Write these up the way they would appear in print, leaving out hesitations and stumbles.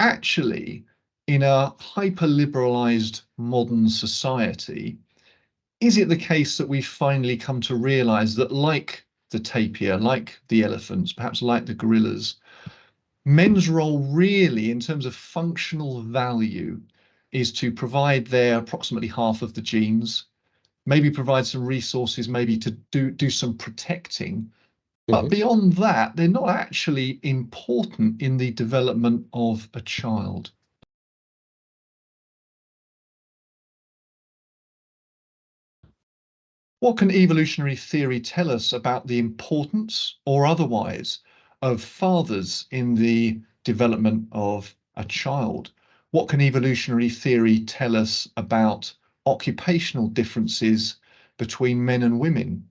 Actually, in a hyper-liberalized modern society, is it the case that we've finally come to realize that, like the tapir, like the elephants, perhaps like the gorillas, men's role really, in terms of functional value, is to provide their approximately half of the genes, maybe provide some resources, maybe to do some protecting. But beyond that, they're not actually important in the development of a child. What can evolutionary theory tell us about the importance, or otherwise, of fathers in the development of a child? What can evolutionary theory tell us about occupational differences between men and women?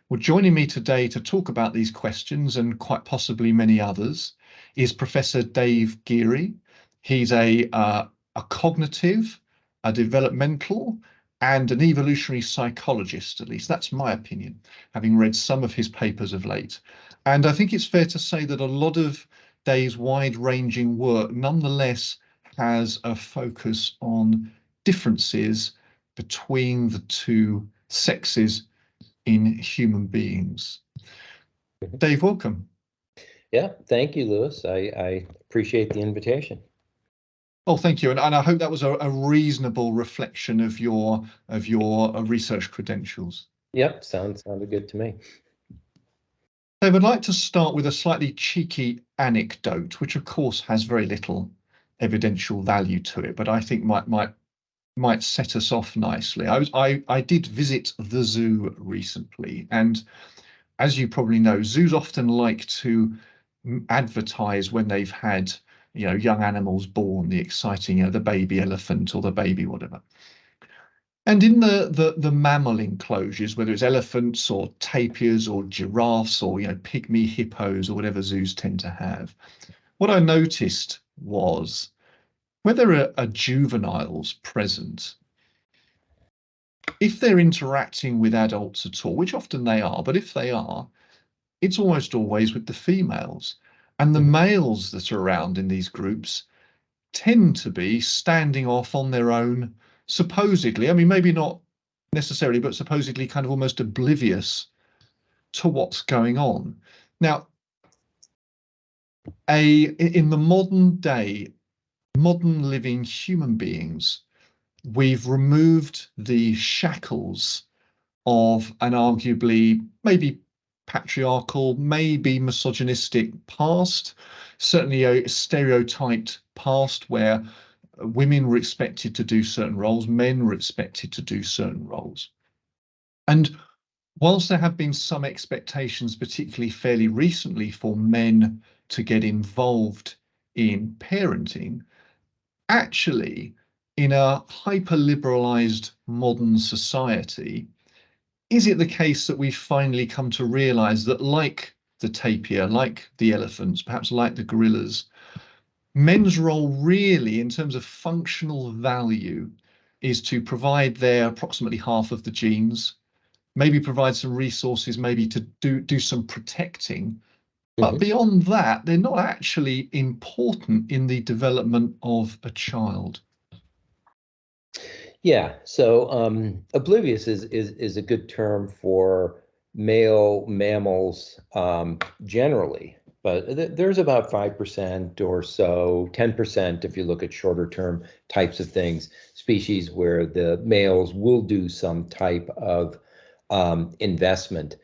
Well, joining me today to talk about these questions and quite possibly many others is Professor Dave Geary. He's a cognitive, a developmental, and an evolutionary psychologist. At least that's my opinion, having read some of his papers of late. And I think it's fair to say that a lot of Dave's wide-ranging work nonetheless has a focus on differences between the two sexes in human beings. Dave, welcome. Yeah, thank you, Lewis. I appreciate the invitation. Oh, thank you. And I hope that was a reasonable reflection of your research credentials. Yep, sounded good to me. Dave, I'd like to start with a slightly cheeky anecdote, which of course has very little evidential value to it, but I think might set us off nicely. I did visit the zoo recently, and as you probably know, zoos often like to advertise when they've had, young animals born, the exciting, the baby elephant or the baby whatever. And in the mammal enclosures, whether it's elephants or tapirs or giraffes or, pygmy hippos or whatever zoos tend to have, what I noticed was where there are juveniles present, if they're interacting with adults at all, which often they are, but if they are, it's almost always with the females. And the males that are around in these groups tend to be standing off on their own, supposedly. I mean, maybe not necessarily, but supposedly kind of almost oblivious to what's going on. Now, in the modern day, modern living human beings, we've removed the shackles of an arguably maybe patriarchal, maybe misogynistic past, certainly a stereotyped past where women were expected to do certain roles, men were expected to do certain roles. And whilst there have been some expectations, particularly fairly recently, for men to get involved in parenting, actually, in a hyper-liberalized modern society, is it the case that we've finally come to realize that, like the tapir, like the elephants, perhaps like the gorillas, men's role really, in terms of functional value, is to provide their approximately half of the genes, maybe provide some resources, maybe to do some protecting. But beyond that, they're not actually important in the development of a child. Yeah, so oblivious is a good term for male mammals generally, but there's about 5% or so, 10% if you look at shorter term types of things, species where the males will do some type of investment.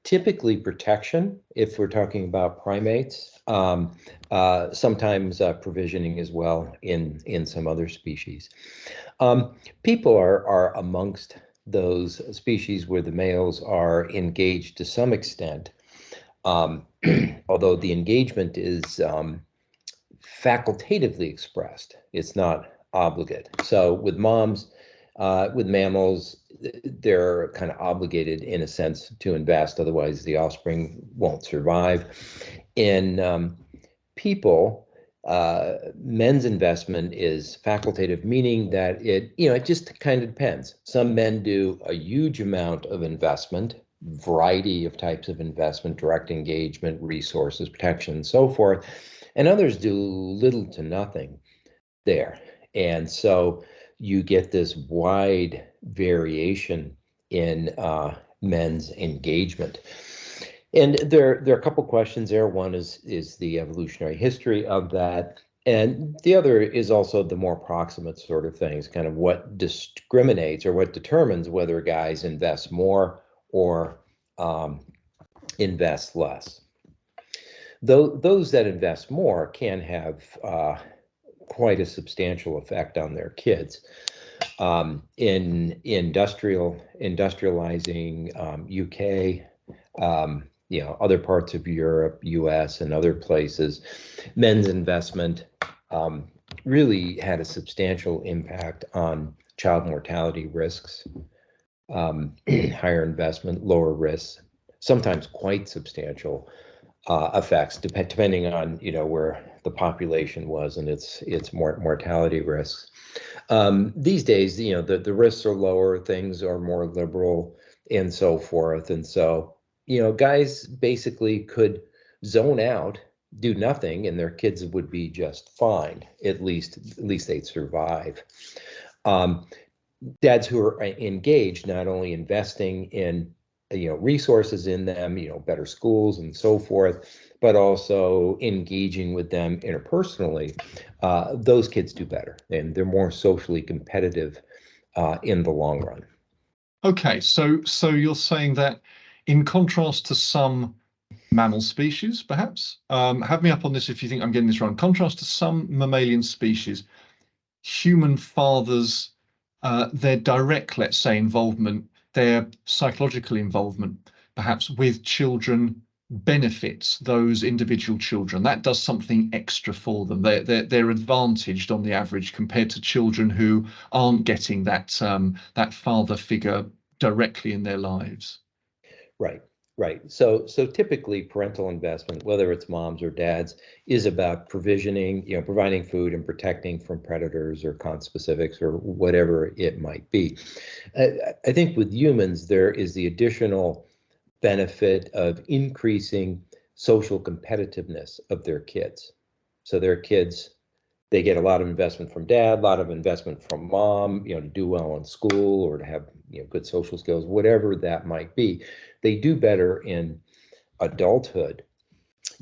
Typically protection, if we're talking about primates, sometimes provisioning as well in some other species. People are amongst those species where the males are engaged to some extent, although the engagement is facultatively expressed. It's not obligate. So with moms, with mammals, they're kind of obligated in a sense to invest, otherwise the offspring won't survive. In people, men's investment is facultative, meaning that it just kind of depends. Some men do a huge amount of investment, variety of types of investment, direct engagement, resources, protection, and so forth. and others do little to nothing there. And so you get this wide variation in men's engagement. And there are a couple questions there. One is the evolutionary history of that. And the other is also the more proximate sort of things, kind of what discriminates or what determines whether guys invest more or invest less. Though those that invest more can have quite a substantial effect on their kids. In industrializing UK, other parts of Europe, US, and other places, men's investment really had a substantial impact on child mortality risks, higher investment, lower risks, sometimes quite substantial effects, depending on where the population was and its mortality risks. These days, the risks are lower, things are more liberal, and so forth. And so, guys basically could zone out, do nothing, and their kids would be just fine. At least they'd survive. Dads who are engaged, not only investing in resources in them, better schools and so forth, but also engaging with them interpersonally, those kids do better and they're more socially competitive in the long run. Okay, so you're saying that in contrast to some mammal species, perhaps, have me up on this if you think I'm getting this wrong. In contrast to some mammalian species, human fathers, their direct, let's say, involvement, their psychological involvement, perhaps with children, benefits those individual children. That does something extra for them. They're advantaged on the average compared to children who aren't getting that father figure directly in their lives. Right, right. So typically parental investment, whether it's moms or dads, is about provisioning, providing food and protecting from predators or conspecifics or whatever it might be. I think with humans, there is the additional benefit of increasing social competitiveness of their kids. So their kids, they get a lot of investment from dad, a lot of investment from mom, to do well in school or to have good social skills, whatever that might be. They do better in adulthood,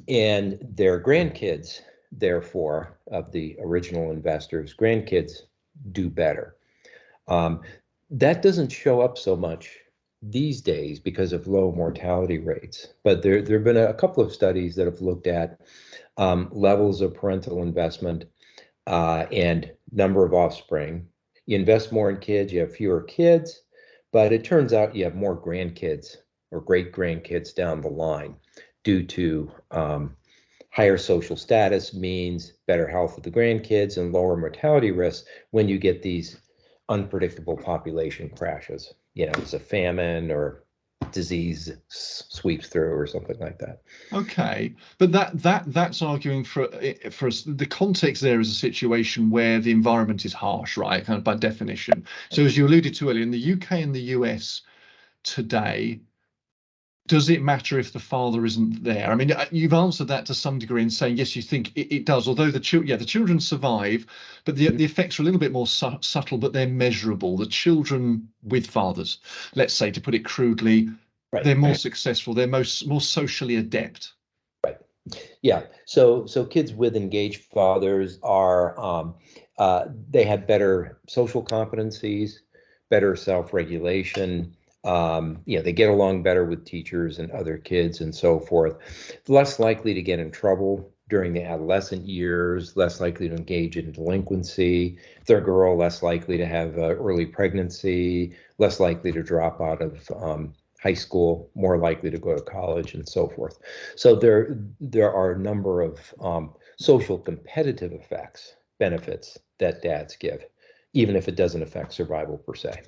and their grandkids, therefore, of the original investors, grandkids do better. That doesn't show up so much these days because of low mortality rates, but there have been a couple of studies that have looked at levels of parental investment and number of offspring. You invest more in kids, you have fewer kids, but it turns out you have more grandkids or great grandkids down the line due to higher social status means better health of the grandkids and lower mortality risks when you get these unpredictable population crashes. It's a famine or disease sweeps through or something like that. Okay, but that's arguing for us. The context there is a situation where the environment is harsh, right? Kind of by definition. So as you alluded to earlier, in the UK and the US today, does it matter if the father isn't there? I mean, you've answered that to some degree in saying yes, you think it does. Although the children survive, but the effects are a little bit more subtle, but they're measurable. The children with fathers, let's say, to put it crudely, Right. they're more successful. They're more socially adept. Right. Yeah. So kids with engaged fathers are they have better social competencies, better self-regulation. They get along better with teachers and other kids and so forth. Less likely to get in trouble during the adolescent years, less likely to engage in delinquency. If they're a girl, less likely to have early pregnancy, less likely to drop out of high school, more likely to go to college and so forth. So there are a number of social competitive effects, benefits that dads give, even if it doesn't affect survival per se.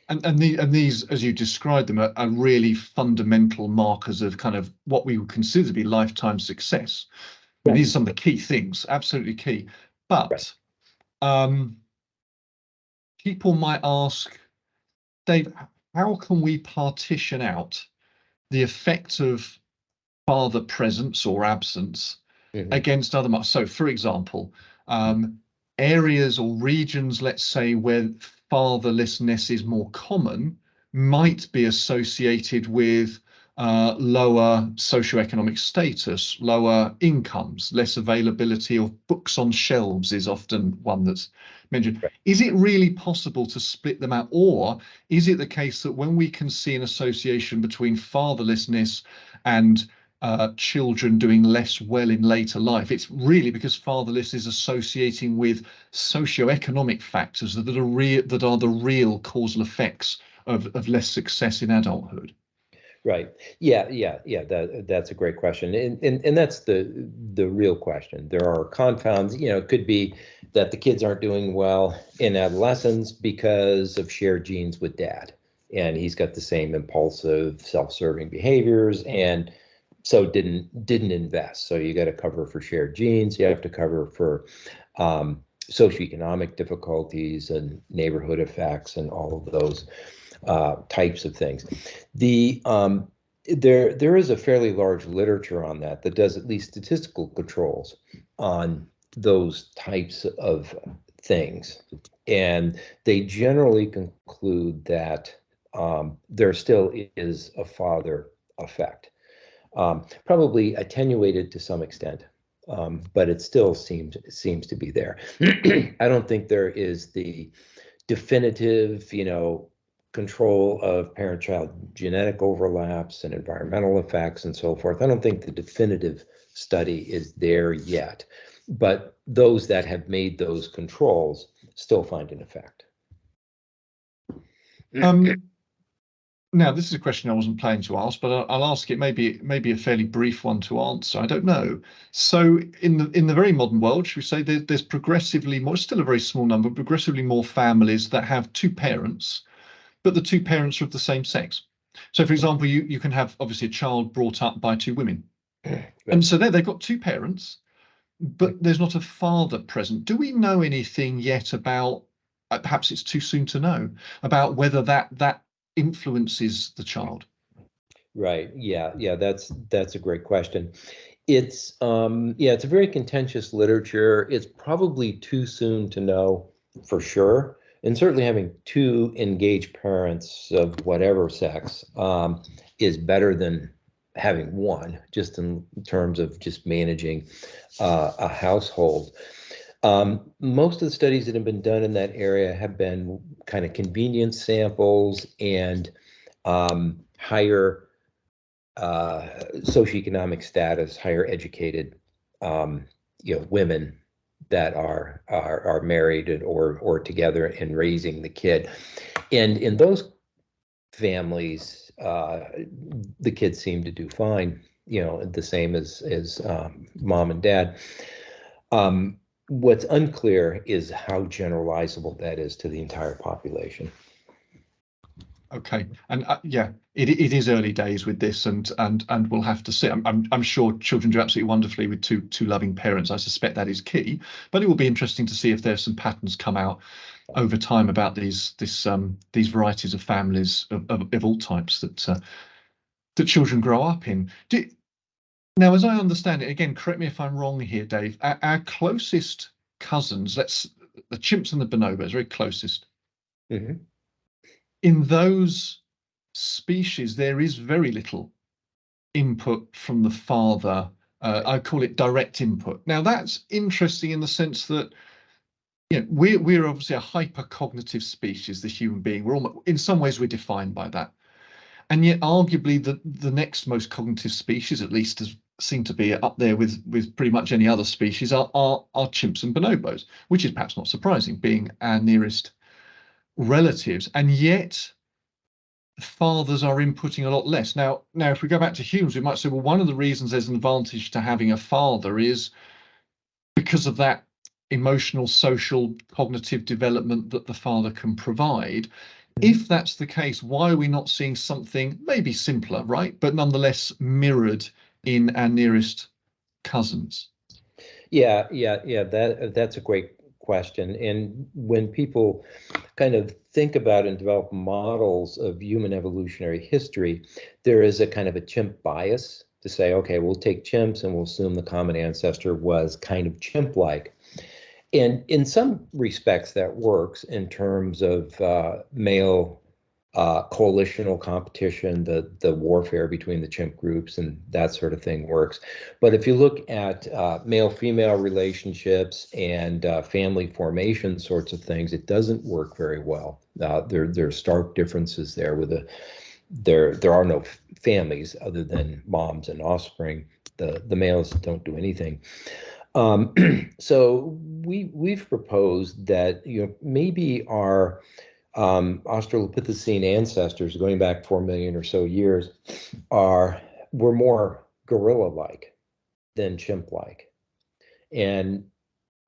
And these, as you described them, are really fundamental markers of kind of what we would consider to be lifetime success. I mean, these are some of the key things, absolutely key. Right. But people might ask, Dave, how can we partition out the effect of father presence or absence Hmm. against other markers. So, for example, areas or regions, let's say, where fatherlessness is more common, might be associated with lower socioeconomic status, lower incomes, less availability of books on shelves is often one that's mentioned. Right. Is it really possible to split them out, or is it the case that when we can see an association between fatherlessness and children doing less well in later life, it's really because fatherless is associating with socioeconomic factors that are the real causal effects of less success in adulthood? Right. Yeah. That's a great question, and that's the real question. There are confounds. It could be that the kids aren't doing well in adolescence because of shared genes with dad, and he's got the same impulsive, self-serving behaviors, and so didn't invest. So you got to cover for shared genes. You have to cover for socioeconomic difficulties and neighborhood effects and all of those types of things. The there is a fairly large literature on that does at least statistical controls on those types of things, and they generally conclude that there still is a father effect, probably attenuated to some extent, but it still seems to be there. I don't think there is the definitive, control of parent-child genetic overlaps and environmental effects and so forth. I don't think the definitive study is there yet, but those that have made those controls still find an effect. Um, Now, this is a question I wasn't planning to ask, but I'll ask it. Maybe a fairly brief one to answer. I don't know. So, in the very modern world, should we say there's progressively more, still a very small number, progressively more families that have two parents, but the two parents are of the same sex. So, for example, you can have obviously a child brought up by two women, and Right. so they've got two parents, but there's not a father present. Do we know anything yet about, perhaps it's too soon to know, about whether that influences the child? Right. Yeah. That's a great question. It's a very contentious literature. It's probably too soon to know for sure. And certainly having two engaged parents of whatever sex is better than having one, just in terms of just managing a household. Most of the studies that have been done in that area have been kind of convenience samples and higher socioeconomic status, higher educated, um, women that are married or together and raising the kid. And in those families, the kids seem to do fine. The same as mom and dad. What's unclear is how generalizable that is to the entire population. Okay, and yeah, it is early days with this, and we'll have to see. I'm sure children do absolutely wonderfully with two loving parents. I suspect that is key, but it will be interesting to see if there's some patterns come out over time about these varieties of families of all types that children grow up in. Now, as I understand it, again, correct me if I'm wrong here, Dave. Our closest cousins, the chimps and the bonobos, very closest. Mhm. In those species, there is very little input from the father. I call it direct input. Now, that's interesting in the sense that we're obviously a hypercognitive species, the human being. We're almost, in some ways, we're defined by that. And yet, arguably, the next most cognitive species, at least as seem to be up there with pretty much any other species, are chimps and bonobos, which is perhaps not surprising, being our nearest relatives. And yet, fathers are inputting a lot less. Now, if we go back to humans, we might say, well, one of the reasons there's an advantage to having a father is because of that emotional, social, cognitive development that the father can provide. If that's the case, why are we not seeing something maybe simpler, right? But nonetheless mirrored in our nearest cousins? Yeah. That's a great question. And when people kind of think about and develop models of human evolutionary history, there is a kind of a chimp bias to say, okay, we'll take chimps and we'll assume the common ancestor was kind of chimp-like. And in some respects, that works in terms of male coalitional competition, the warfare between the chimp groups and that sort of thing works. But if you look at male-female relationships and family formation sorts of things, it doesn't work very well. There are stark differences there with there are no families other than moms and offspring. The males don't do anything. So we've proposed that maybe our Australopithecine ancestors going back 4 million or so years were more gorilla-like than chimp-like. And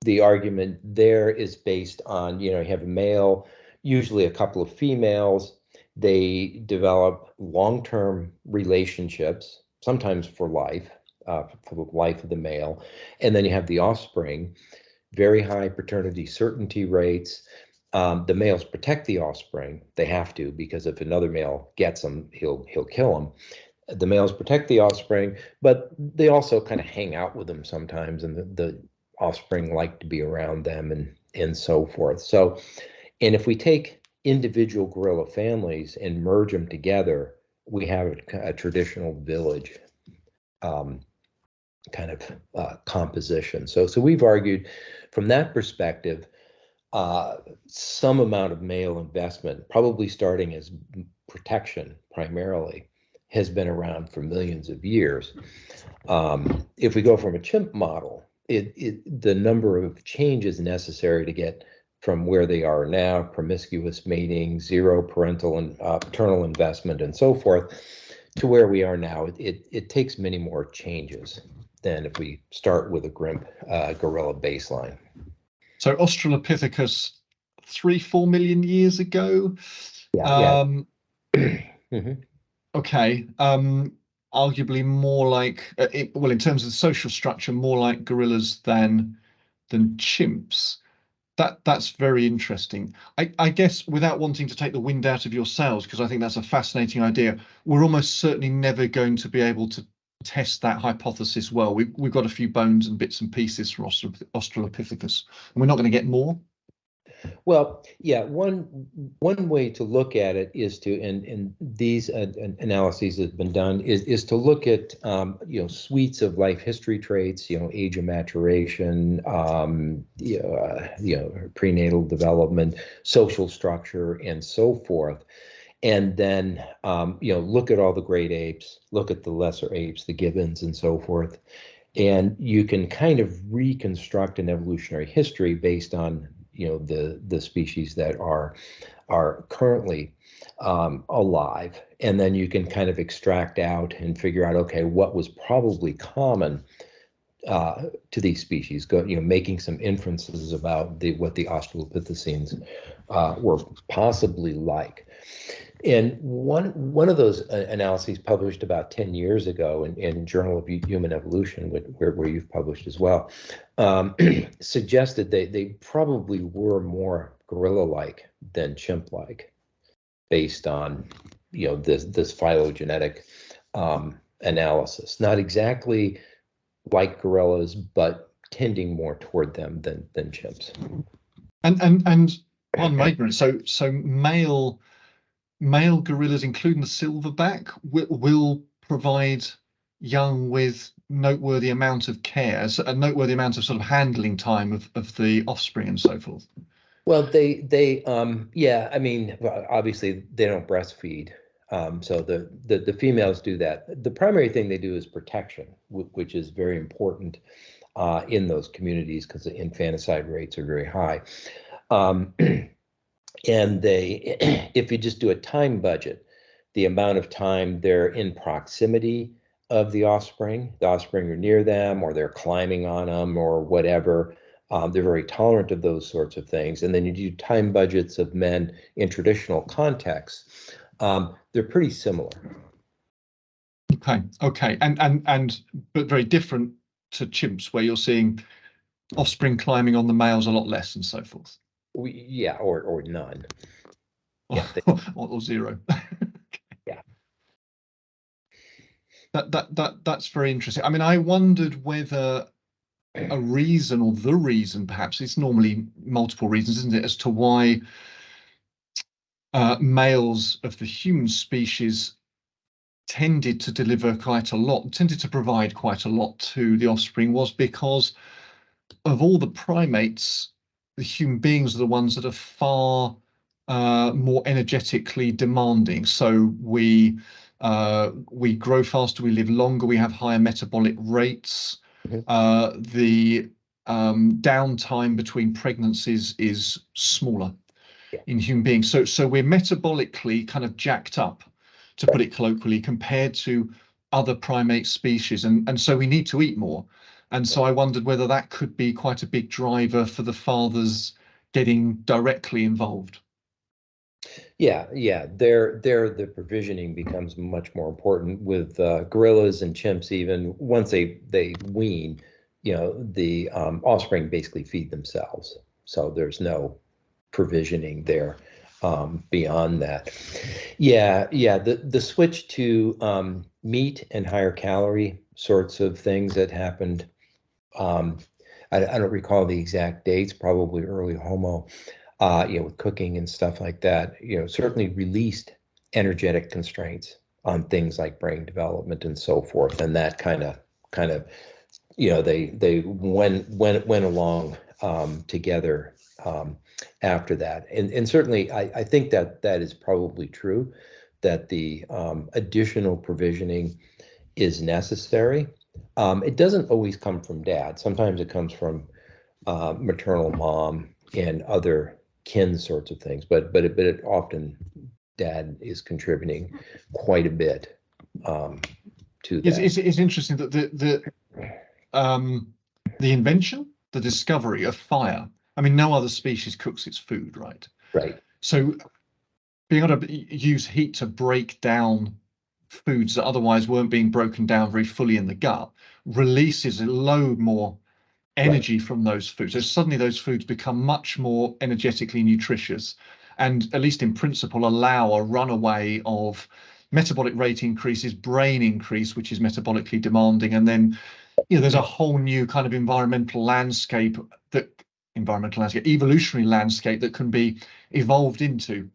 the argument there is based on, you have a male, usually a couple of females. They develop long-term relationships, sometimes for life, for the life of the male. And then you have the offspring, very high paternity certainty rates. The males protect the offspring. They have to, because if another male gets them, he'll kill them. The males protect the offspring, but they also kind of hang out with them sometimes, and the offspring like to be around them and so forth. So, and if we take individual gorilla families and merge them together, we have a traditional village kind of composition. So we've argued from that perspective, some amount of male investment, probably starting as protection primarily, has been around for millions of years. If we go from a chimp model, the number of changes necessary to get from where they are now, promiscuous mating, zero parental and paternal investment, and so forth, to where we are now, it takes many more changes than if we start with a gorilla baseline. So Australopithecus 3-4 million years ago. Yeah. Mm-hmm. Okay. Arguably more like, well, in terms of the social structure, more like gorillas than chimps. That's very interesting. I guess, without wanting to take the wind out of your sails, because I think that's a fascinating idea, we're almost certainly never going to be able to test that hypothesis well. We've got a few bones and bits and pieces from Australopithecus, and we're not going to get more. Well, yeah, one way to look at it is to, and these analyses that have been done, is to look at suites of life history traits, age of maturation, prenatal development, social structure, and so forth. And then look at all the great apes, look at the lesser apes, the gibbons, and so forth. And you can kind of reconstruct an evolutionary history based on the species that are currently alive, and then you can kind of extract out and figure out, okay, what was probably common to these species, making some inferences about what the Australopithecines were possibly like. And one of those analyses published about 10 years ago in Journal of Human Evolution, where you've published as well, suggested they probably were more gorilla-like than chimp-like, based on this phylogenetic analysis. Not exactly like gorillas, but tending more toward them than chimps. And pardon my ignorance. So male gorillas, including the silverback, will provide young with noteworthy amount of care, a noteworthy amount of sort of handling time of the offspring and so forth. Well, yeah, I mean, obviously they don't breastfeed. So the females do that. The primary thing they do is protection, which is very important in those communities because the infanticide rates are very high. And if you just do a time budget, the amount of time they're in proximity of the offspring are near them, or they're climbing on them, or whatever. They're very tolerant of those sorts of things. And then you do time budgets of men in traditional contexts. They're pretty similar. Okay, and but very different to chimps, where you're seeing offspring climbing on the males a lot less and so forth. Yeah, or none. Yeah, or zero. Yeah. That's very interesting. I mean, I wondered whether a reason, or the reason perhaps, it's normally multiple reasons, isn't it, as to why males of the human species tended to deliver quite a lot, tended to provide quite a lot to the offspring, was because of all the primates, the human beings are the ones that are far more energetically demanding. So we grow faster, we live longer, we have higher metabolic rates. Mhm. The downtime between pregnancies is smaller Yeah. in human beings. So we're metabolically kind of jacked up, to put it colloquially, compared to other primate species. And so we need to eat more. And so I wondered whether that could be quite a big driver for the fathers getting directly involved. Yeah. There the provisioning becomes much more important with gorillas and chimps. Even once they wean, the offspring basically feed themselves. So there's no provisioning there beyond that. Yeah. The switch to meat and higher calorie sorts of things that happened. Um, I don't recall the exact dates, probably early Homo, with cooking and stuff like that, certainly released energetic constraints on things like brain development and so forth. And that kind of, they went along together after that. And certainly I think that is probably true, that the additional provisioning is necessary. It doesn't always come from dad. Sometimes it comes from maternal mom and other kin sorts of things, but it often dad is contributing quite a bit to It's, that. it's, it's interesting that the invention, the discovery of fire, I mean, no other species cooks its food, right? Right. So being able to use heat to break down foods that otherwise weren't being broken down very fully in the gut releases a load more Right. energy from those foods. So suddenly those foods become much more energetically nutritious, and at least in principle allow a runaway of metabolic rate increases, brain increase, which is metabolically demanding, and then there's a whole new kind of evolutionary landscape that can be evolved into.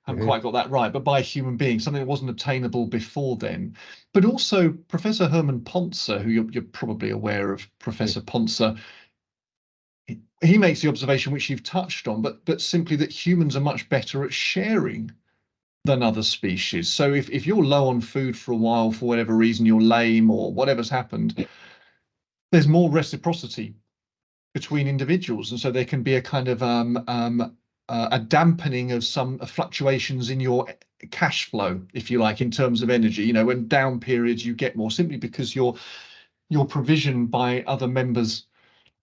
I haven't Mhm. quite got that right, but by human beings, something that wasn't obtainable before then. But also Professor Herman Pontzer, who you're probably aware of, Professor Pontzer, he makes the observation which you've touched on, but simply that humans are much better at sharing than other species. So if you're low on food for a while, for whatever reason, you're lame or whatever's happened, there's more reciprocity between individuals, and so there can be a kind of a dampening of some fluctuations in your cash flow, if you like, in terms of energy. When down periods you get more, simply because you're provisioned by other members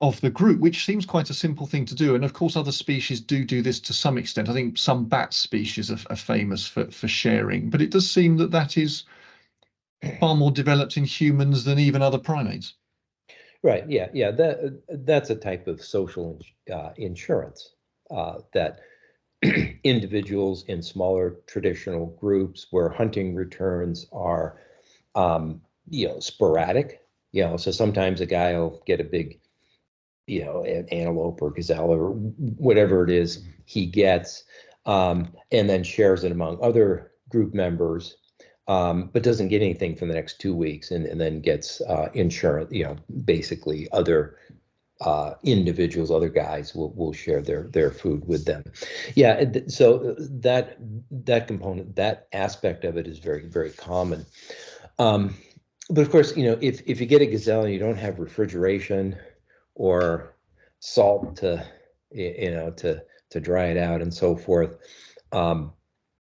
of the group, which seems quite a simple thing to do. And of course, other species do this to some extent. I think some bat species are famous for sharing, but it does seem that is far more developed in humans than even other primates. Right. Yeah. That's a type of social insurance that individuals in smaller traditional groups where hunting returns are, sporadic. So sometimes a guy will get a big, an antelope or gazelle or whatever it is he gets, and then shares it among other group members, but doesn't get anything for the next 2 weeks, and then gets insurance. Basically other individuals, other guys will share their food with them. Yeah, so that component, that aspect of it is very, very common. Um, but of course, if you get a gazelle and you don't have refrigeration or salt to dry it out and so forth, um,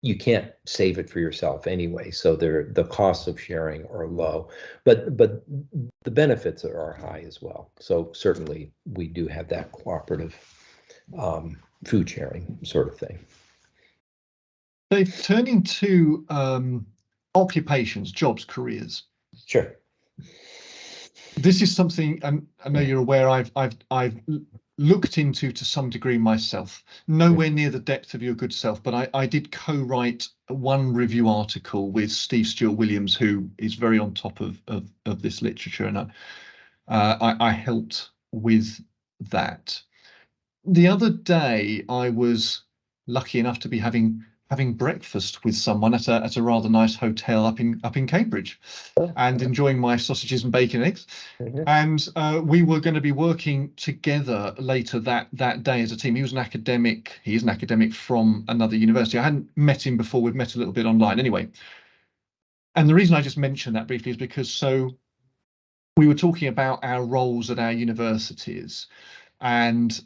you can't save it for yourself anyway. So the costs of sharing are low, but the benefits are high as well. So certainly we do have that cooperative food sharing sort of thing. Dave, turning to occupations, jobs, careers. Sure. This is something, and I know you're aware. I've looked into to some degree myself, nowhere near the depth of Your Good Self, but I did co-write one review article with Steve Stewart Williams, who is very on top of this literature, and I helped with that. The other day, I was lucky enough to be having breakfast with someone at a rather nice hotel up in Cambridge, and enjoying my sausages and bacon and eggs. Mhm. And we were going to be working together later that day as a team. He was an academic. He is an academic from another university. I hadn't met him before. We've met a little bit online anyway. And the reason I just mentioned that briefly is because we were talking about our roles at our universities, and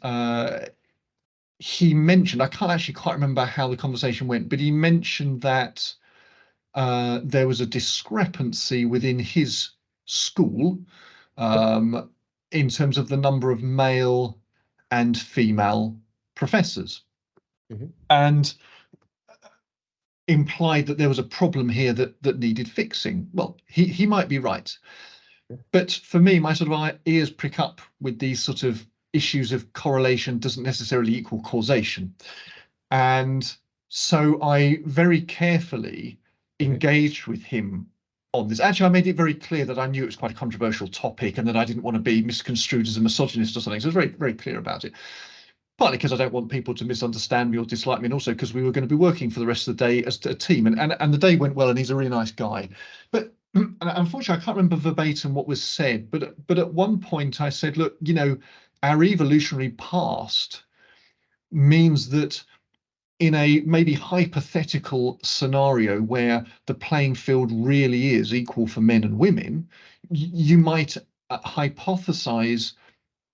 he mentioned, I can't actually quite remember how the conversation went, but he mentioned that there was a discrepancy within his school, in terms of the number of male and female professors, Mhm. and implied that there was a problem here that needed fixing. Well, he might be right, but for me, my sort of ears prick up with these sort of issues of correlation doesn't necessarily equal causation. And so I very carefully Mhm. engaged with him on this. Actually, I made it very clear that I knew it was quite a controversial topic and that I didn't want to be misconstrued as a misogynist or something. So I was very, very clear about it. Partly because I don't want people to misunderstand me or dislike me, and also because we were going to be working for the rest of the day as a team. And the day went well, and he's a really nice guy. But unfortunately, I can't remember verbatim what was said. But at one point, I said, look, our evolutionary past means that in a maybe hypothetical scenario where the playing field really is equal for men and women, you might hypothesize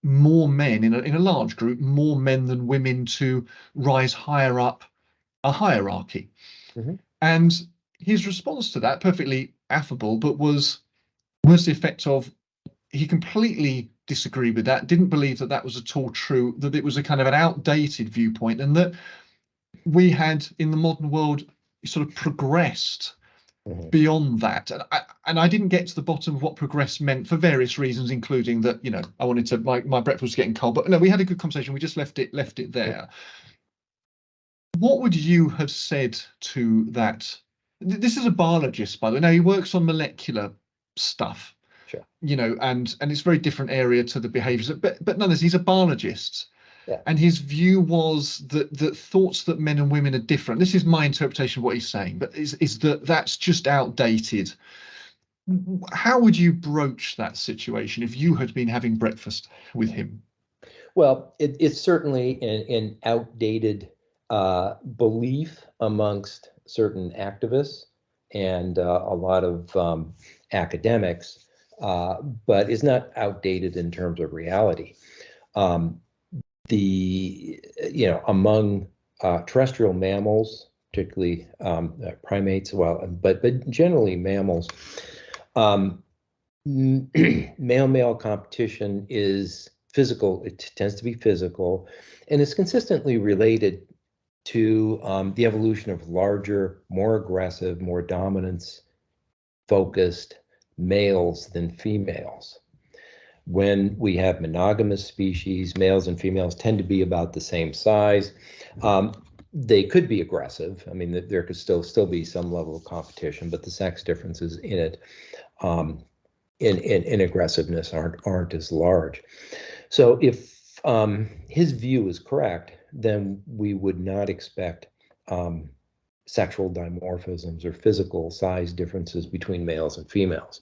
more men in a large group, more men than women to rise higher up a hierarchy. Mhm. And his response to that, perfectly affable, but was the effect of he completely disagreed with that, didn't believe that that was at all true, that it was a kind of an outdated viewpoint, and that we had in the modern world sort of progressed Mhm. beyond that. And I didn't get to the bottom of what progress meant for various reasons, including that, I wanted to, my breakfast was getting cold, but no, we had a good conversation. We just left it there. What would you have said to that? This is a biologist, by the way. Now he works on molecular stuff, Sure. and it's a very different area to the behaviors, but nonetheless, he's a biologist. Yeah. And his view was that thoughts that men and women are different. This is my interpretation of what he's saying, but is that that's just outdated. How would you broach that situation if you had been having breakfast with him? Well, it's certainly an outdated belief amongst certain activists and a lot of academics, but it's not outdated in terms of reality. Um, among terrestrial mammals, particularly primates, well, but generally mammals, um, male-male competition is physical. It tends to be physical, and it's consistently related to the evolution of larger, more aggressive, more dominance-focused males than females. When we have monogamous species, males and females tend to be about the same size. They could be aggressive. I mean, there could still be some level of competition, but the sex differences in it, in aggressiveness, aren't as large. So if his view is correct, then we would not expect sexual dimorphisms or physical size differences between males and females.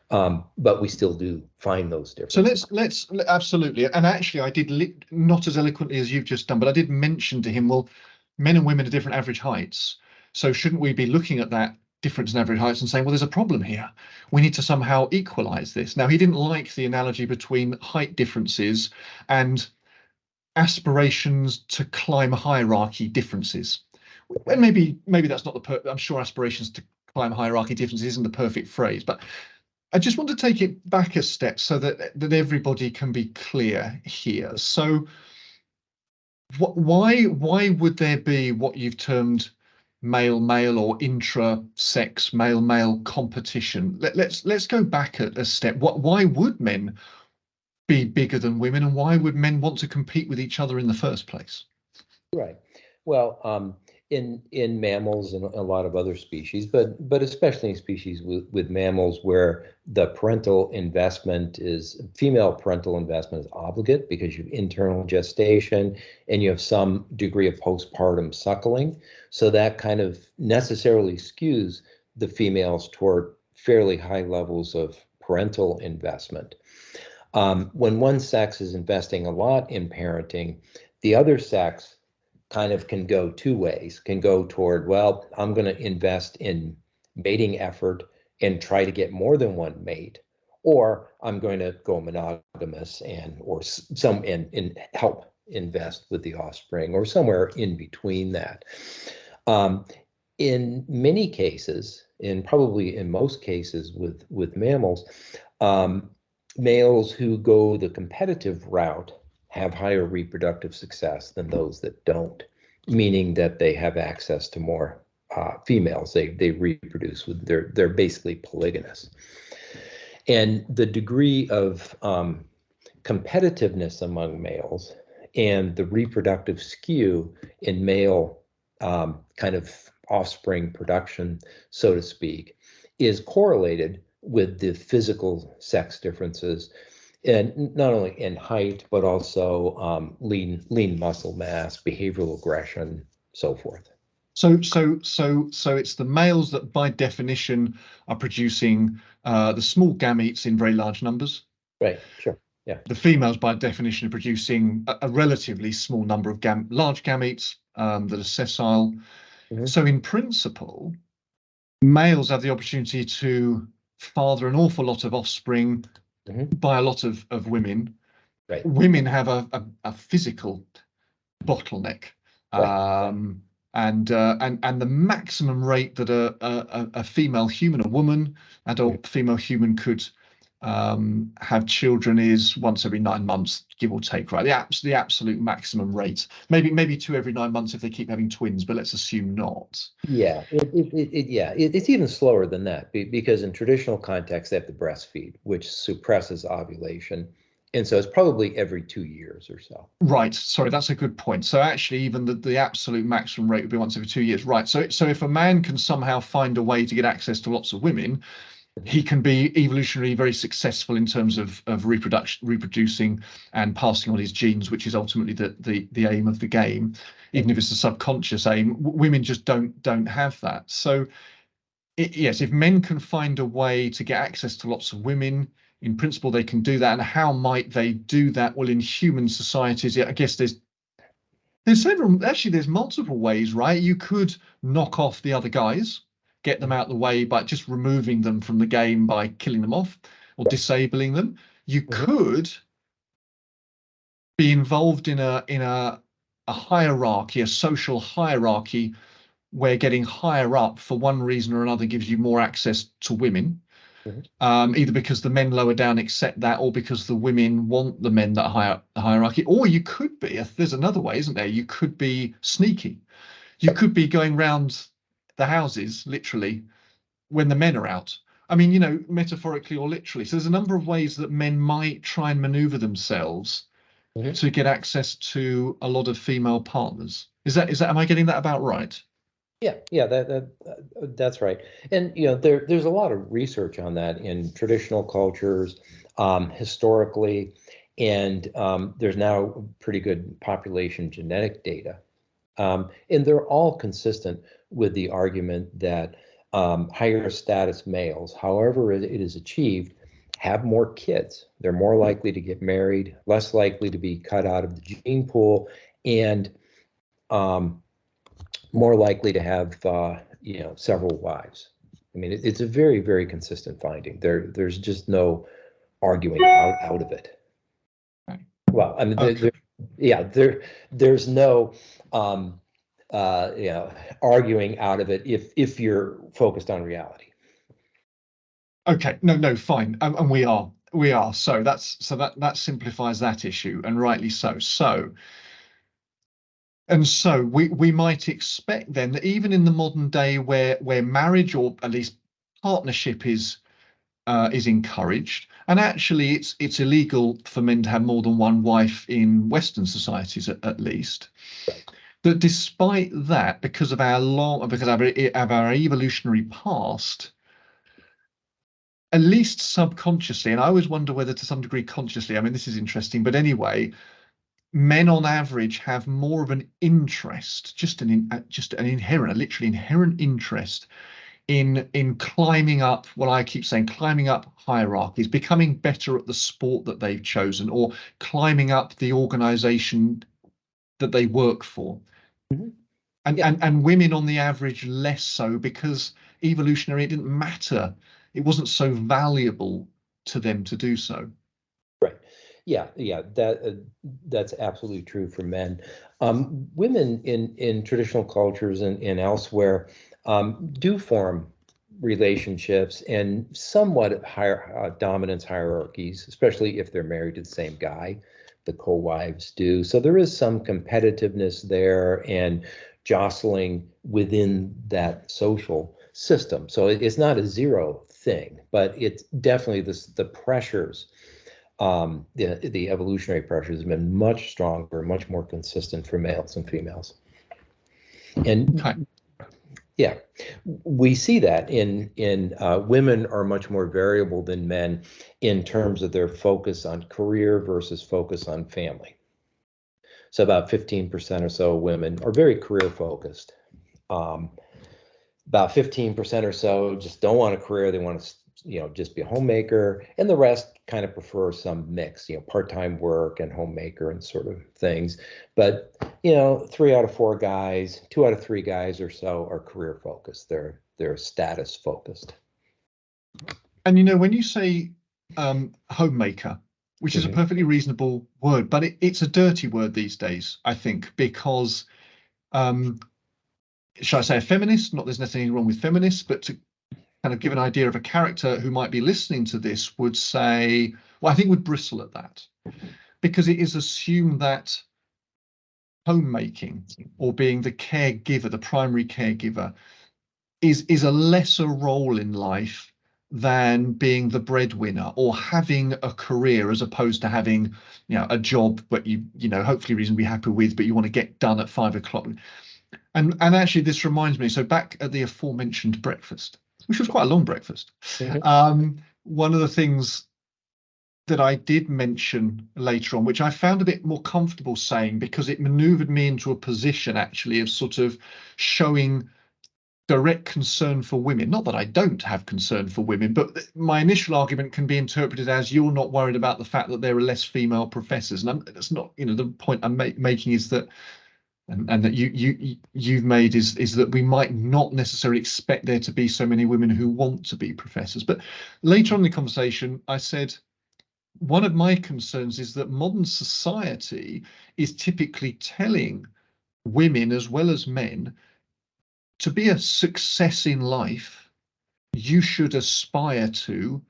But we still do find those So differences. let's absolutely. And actually, I did not as eloquently as you've just done, but I did mention to him, well, men and women are different average heights. So shouldn't we be looking at that difference in average heights and saying, well, there's a problem here. We need to somehow equalize this. Now, he didn't like the analogy between height differences and aspirations to climb a hierarchy differences. And maybe that's not I'm sure aspirations to climb a hierarchy differences isn't the perfect phrase, but I just want to take it back a step so that everybody can be clear here. So why would there be what you've termed male male or intra-sex male male competition? Let's go back a step. Why would men be bigger than women, and why would men want to compete with each other in the first place? Right. Well, in mammals and a lot of other species, but especially in species with mammals where the parental investment is female parental investment is obligate because you have internal gestation and you have some degree of postpartum suckling. So that kind of necessarily skews the females toward fairly high levels of parental investment. When one sex is investing a lot in parenting, the other sex kind of can go two ways, can go toward, well, I'm going to invest in mating effort and try to get more than one mate, or I'm going to go monogamous and help invest with the offspring, or somewhere in between that. Um, in many cases, and probably in most cases with mammals, um, males who go the competitive route have higher reproductive success than those that don't, meaning that they have access to more females. They reproduce with they're basically polygynous. And the degree of competitiveness among males and the reproductive skew in male kind of offspring production, so to speak, is correlated with the physical sex differences, and not only in height, but also lean muscle mass, behavioral aggression, so forth. So it's the males that, by definition, are producing the small gametes in very large numbers. Right, sure. Yeah. The females, by definition, are producing a relatively small number of large gametes that are sessile. Mhm. So, in principle, males have the opportunity to father an awful lot of offspring Mhm. by a lot of women. Right, Women have a physical bottleneck. right. And the maximum rate that a female human, a woman, Mhm. adult female human could have children is once every 9 months, give or take, right? The absolute maximum rate. Maybe two every 9 months if they keep having twins, but let's assume not. Yeah, it's even slower than that because in traditional context, they have to breastfeed, which suppresses ovulation. And so it's probably every 2 years or so. Right. Sorry, that's a good point. So actually, even the absolute maximum rate would be once every 2 years. Right. So if a man can somehow find a way to get access to lots of women, Mhm. he can be evolutionarily very successful in terms of reproducing and passing on his genes, which is ultimately the aim of the game, Right. even if it's a subconscious aim. Women just don't have that. So yes, if men can find a way to get access to lots of women, in principle they can do that. And how might they do that? Well, in human societies, I guess there's multiple ways, right? You could knock off the other guys, get them Mhm. out of the way by just removing them from the game by killing them off or Right. disabling them. You Mhm. could be involved in a hierarchy, a social hierarchy, where getting higher up for one reason or another gives you more access to women. Mhm. Either because the men lower down accept that, or because the women want the men that are higher up the hierarchy. Or you could be, there's another way, isn't there? You could be sneaky. You Right. could be going round the houses, literally, when the men are out. I mean, metaphorically or literally. So there's a number of ways that men might try and maneuver themselves Mhm. to get access to a lot of female partners. Am I getting that about right? Yeah, that's right. And there's a lot of research on that in traditional cultures, historically, and there's now pretty good population genetic data. And they're all consistent with the argument that higher status males, however it is achieved, have more kids. They're more likely to get married, less likely to be cut out of the gene pool, and um, more likely to have several wives. I mean, it's a very, very consistent finding. There's just no arguing out of it. Okay. Well, I mean, Okay. there's no um, arguing out of it if you're focused on reality. Okay. No, no, fine. And we are. So that simplifies that issue, and rightly so. So we might expect then that even in the modern day where marriage or at least partnership is is encouraged, and actually it's illegal for men to have more than one wife in Western societies at least. That despite that, because of our evolutionary past, at least subconsciously, and I always wonder whether to some degree consciously, I mean, this is interesting, but anyway, men on average have more of an interest, just an inherent, a literally inherent interest in climbing up, what I keep saying, climbing up hierarchies, becoming better at the sport that they've chosen, or climbing up the organization that they work for. Mhm. And, Yeah. and women on the average less so, because evolutionary, it didn't matter. It wasn't so valuable to them to do so. Right. Yeah, yeah, that's absolutely true for men. Women in traditional cultures and elsewhere do form relationships and somewhat higher dominance hierarchies, especially if they're married to the same guy. The co-wives do. So there is some competitiveness there and jostling within that social system. So it's not a zero thing, but it's definitely the pressures, the evolutionary pressures have been much stronger, much more consistent for males and females. Okay. And yeah, we see that in women are much more variable than men in terms of their focus on career versus focus on family. So about 15% or so women are very career focused. Um, about 15% or so just don't want a career. They want to, just be a homemaker, and the rest kind of prefer some mix, part-time work and homemaker and sort of things. But, 3 out of 4 guys, 2 out of 3 guys or so are career focused. They're status focused. And when you say homemaker, which is a Mhm. perfectly reasonable word, but it's a dirty word these days, I think, because um, shall I say a feminist? Not there's nothing wrong with feminists, but to kind of give an idea of a character who might be listening to this would say, well, I think would bristle at that, because it is assumed that homemaking, or being the caregiver, the primary caregiver, is a lesser role in life than being the breadwinner or having a career, as opposed to having a job but you hopefully reasonably happy with, but you want to get done at 5 o'clock. And actually this reminds me, so back at the aforementioned breakfast, which was quite a long breakfast, Mhm. one of the things that I did mention later on, which I found a bit more comfortable saying, because it maneuvered me into a position actually of sort of showing direct concern for women. Not that I don't have concern for women, but my initial argument can be interpreted as, you're not worried about the fact that there are less female professors. And that's not, the point I'm making is that, and that you've made is that we might not necessarily expect there to be so many women who want to be professors. But later on in the conversation, I said, one of my concerns is that modern society is typically telling women as well as men, to be a success in life, you should aspire to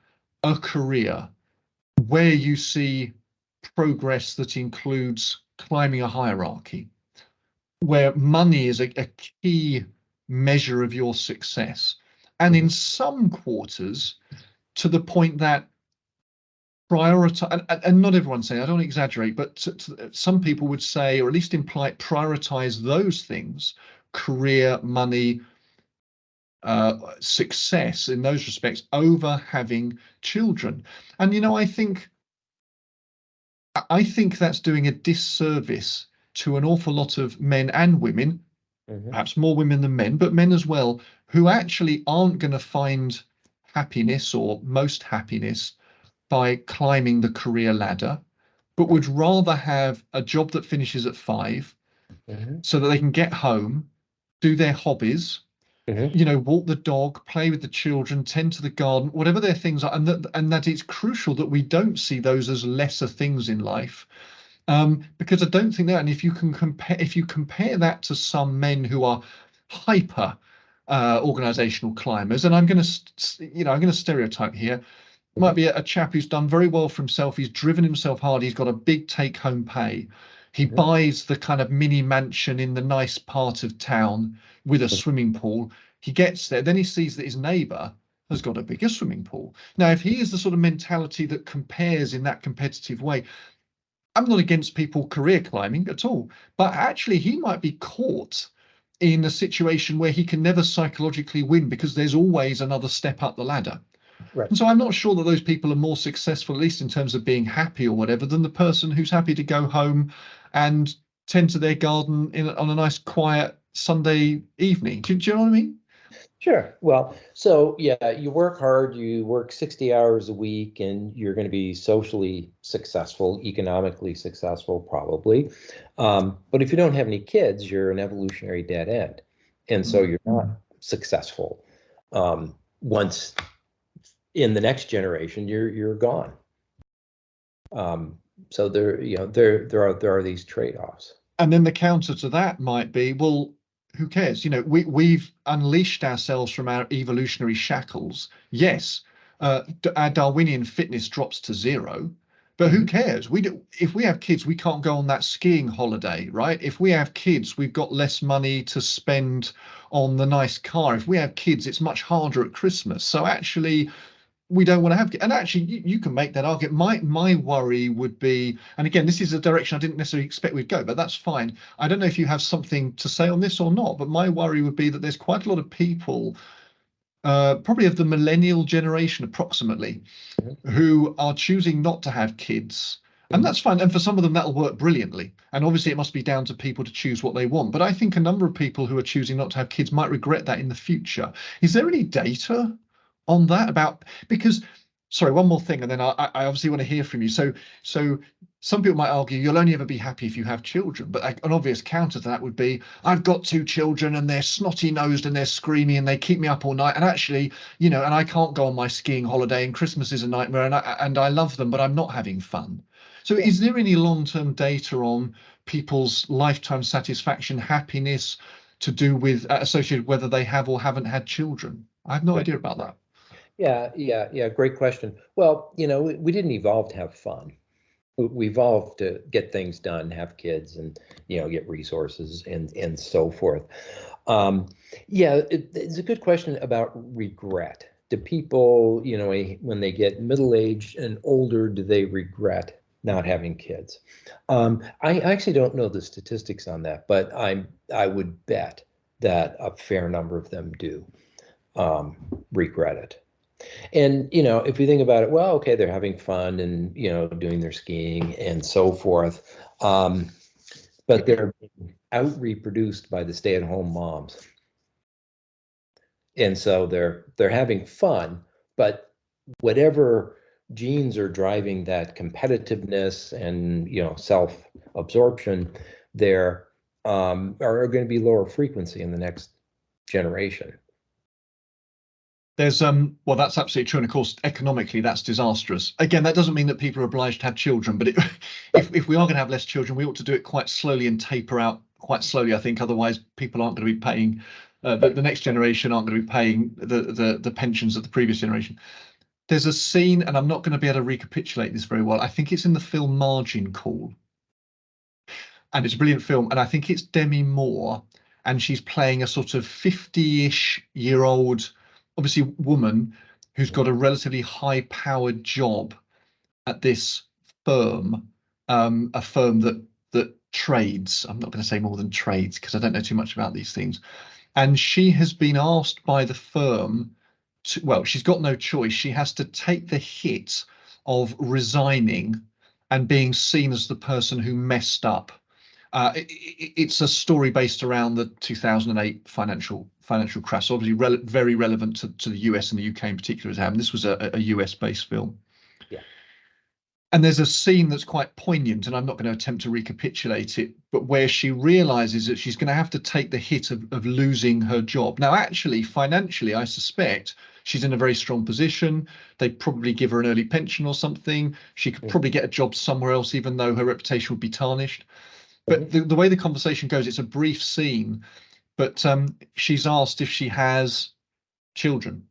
a career where you see progress that includes climbing a hierarchy, where money is a key measure of your success. And in Mhm. some quarters, to the point that prioritize, and not everyone's saying, I don't exaggerate, but some people would say, or at least imply, prioritize those things, career, money, success in those respects, over having children. And I think that's doing a disservice to an awful lot of men and women, Mhm. perhaps more women than men, but men as well, who actually aren't going to find happiness, or most happiness, by climbing the career ladder, but would rather have a job that finishes at 5, Mhm. so that they can get home, do their hobbies, Mhm. walk the dog, play with the children, tend to the garden, whatever their things are, and that it's crucial that we don't see those as lesser things in life, because I don't think that. And if you compare that to some men who are hyper organizational climbers, and I'm going to stereotype here, might Mhm. be a chap who's done very well for himself. He's driven himself hard. He's got a big take-home pay. He Mhm. buys the kind of mini mansion in the nice part of town with a swimming pool. He gets there, then he sees that his neighbor has got a bigger swimming pool. Now, if he is the sort of mentality that compares in that competitive way, I'm not against people career climbing at all, but actually he might be caught in a situation where he can never psychologically win because there's always another step up the ladder. Right. And so I'm not sure that those people are more successful, at least in terms of being happy or whatever, than the person who's happy to go home and tend to their garden on a nice quiet Sunday evening. Do you know what I mean? Sure. Well, so yeah, you work hard, you work 60 hours a week, and you're going to be socially successful, economically successful, probably. But if you don't have any kids, you're an evolutionary dead end. And so you're not successful. Once in the next generation, you're gone. So there are these trade-offs. And then the counter to that might be, well, who cares? We've unleashed ourselves from our evolutionary shackles. Yes, our Darwinian fitness drops to zero, but who cares? If we have kids, we can't go on that skiing holiday, right? If we have kids, we've got less money to spend on the nice car. If we have kids, it's much harder at Christmas. So actually, we don't want to have, and actually you can make that argument. My worry would be, and again, this is a direction I didn't necessarily expect we'd go, but that's fine. I don't know if you have something to say on this or not, but my worry would be that there's quite a lot of people, probably of the millennial generation approximately, who are choosing not to have kids. And that's fine. And for some of them, that'll work brilliantly. And obviously, it must be down to people to choose what they want. But I think a number of people who are choosing not to have kids might regret that in the future. Is there any data on that about, because, sorry, one more thing, and then I obviously want to hear from you. So some people might argue you'll only ever be happy if you have children, but an obvious counter to that would be, I've got two children and they're snotty nosed and they're screaming and they keep me up all night, and actually, and I can't go on my skiing holiday, and Christmas is a nightmare, and I love them, but I'm not having fun. So is there any long-term data on people's lifetime satisfaction, happiness, to do with associated whether they have or haven't had children? I have no idea about that. Yeah. Great question. Well, we didn't evolve to have fun. We evolved to get things done, have kids, and get resources and so forth. Yeah, it's a good question about regret. Do people, when they get middle-aged and older, do they regret not having kids? I actually don't know the statistics on that, but I would bet that a fair number of them do regret it. And, if you think about it, well, okay, they're having fun and, doing their skiing and so forth. But they're out reproduced by the stay-at-home moms. And so they're having fun, but whatever genes are driving that competitiveness and, self-absorption there are going to be lower frequency in the next generation. There's well, that's absolutely true, and of course, economically, that's disastrous. Again, that doesn't mean that people are obliged to have children, but if we are going to have less children, we ought to do it quite slowly and taper out quite slowly. I think otherwise, people aren't going to be paying. The next generation aren't going to be paying the pensions of the previous generation. There's a scene, and I'm not going to be able to recapitulate this very well. I think it's in the film Margin Call, and it's a brilliant film. And I think it's Demi Moore, and she's playing a sort of 50-ish-year-old, obviously woman who's got a relatively high-powered job at this firm, a firm that trades. I'm not going to say more than trades because I don't know too much about these things. And she has been asked by the firm to, well, she's got no choice. She has to take the hit of resigning and being seen as the person who messed up. It's a story based around the 2008 financial crash, obviously very relevant to the US and the UK in particular as happened. This was a US based film. Yeah. And there's a scene that's quite poignant, and I'm not going to attempt to recapitulate it, but where she realizes that she's going to have to take the hit of losing her job. Now, actually, financially, I suspect she's in a very strong position. They'd probably give her an early pension or something. She could probably get a job somewhere else, even though her reputation would be tarnished. But the way the conversation goes, it's a brief scene, but she's asked if she has children.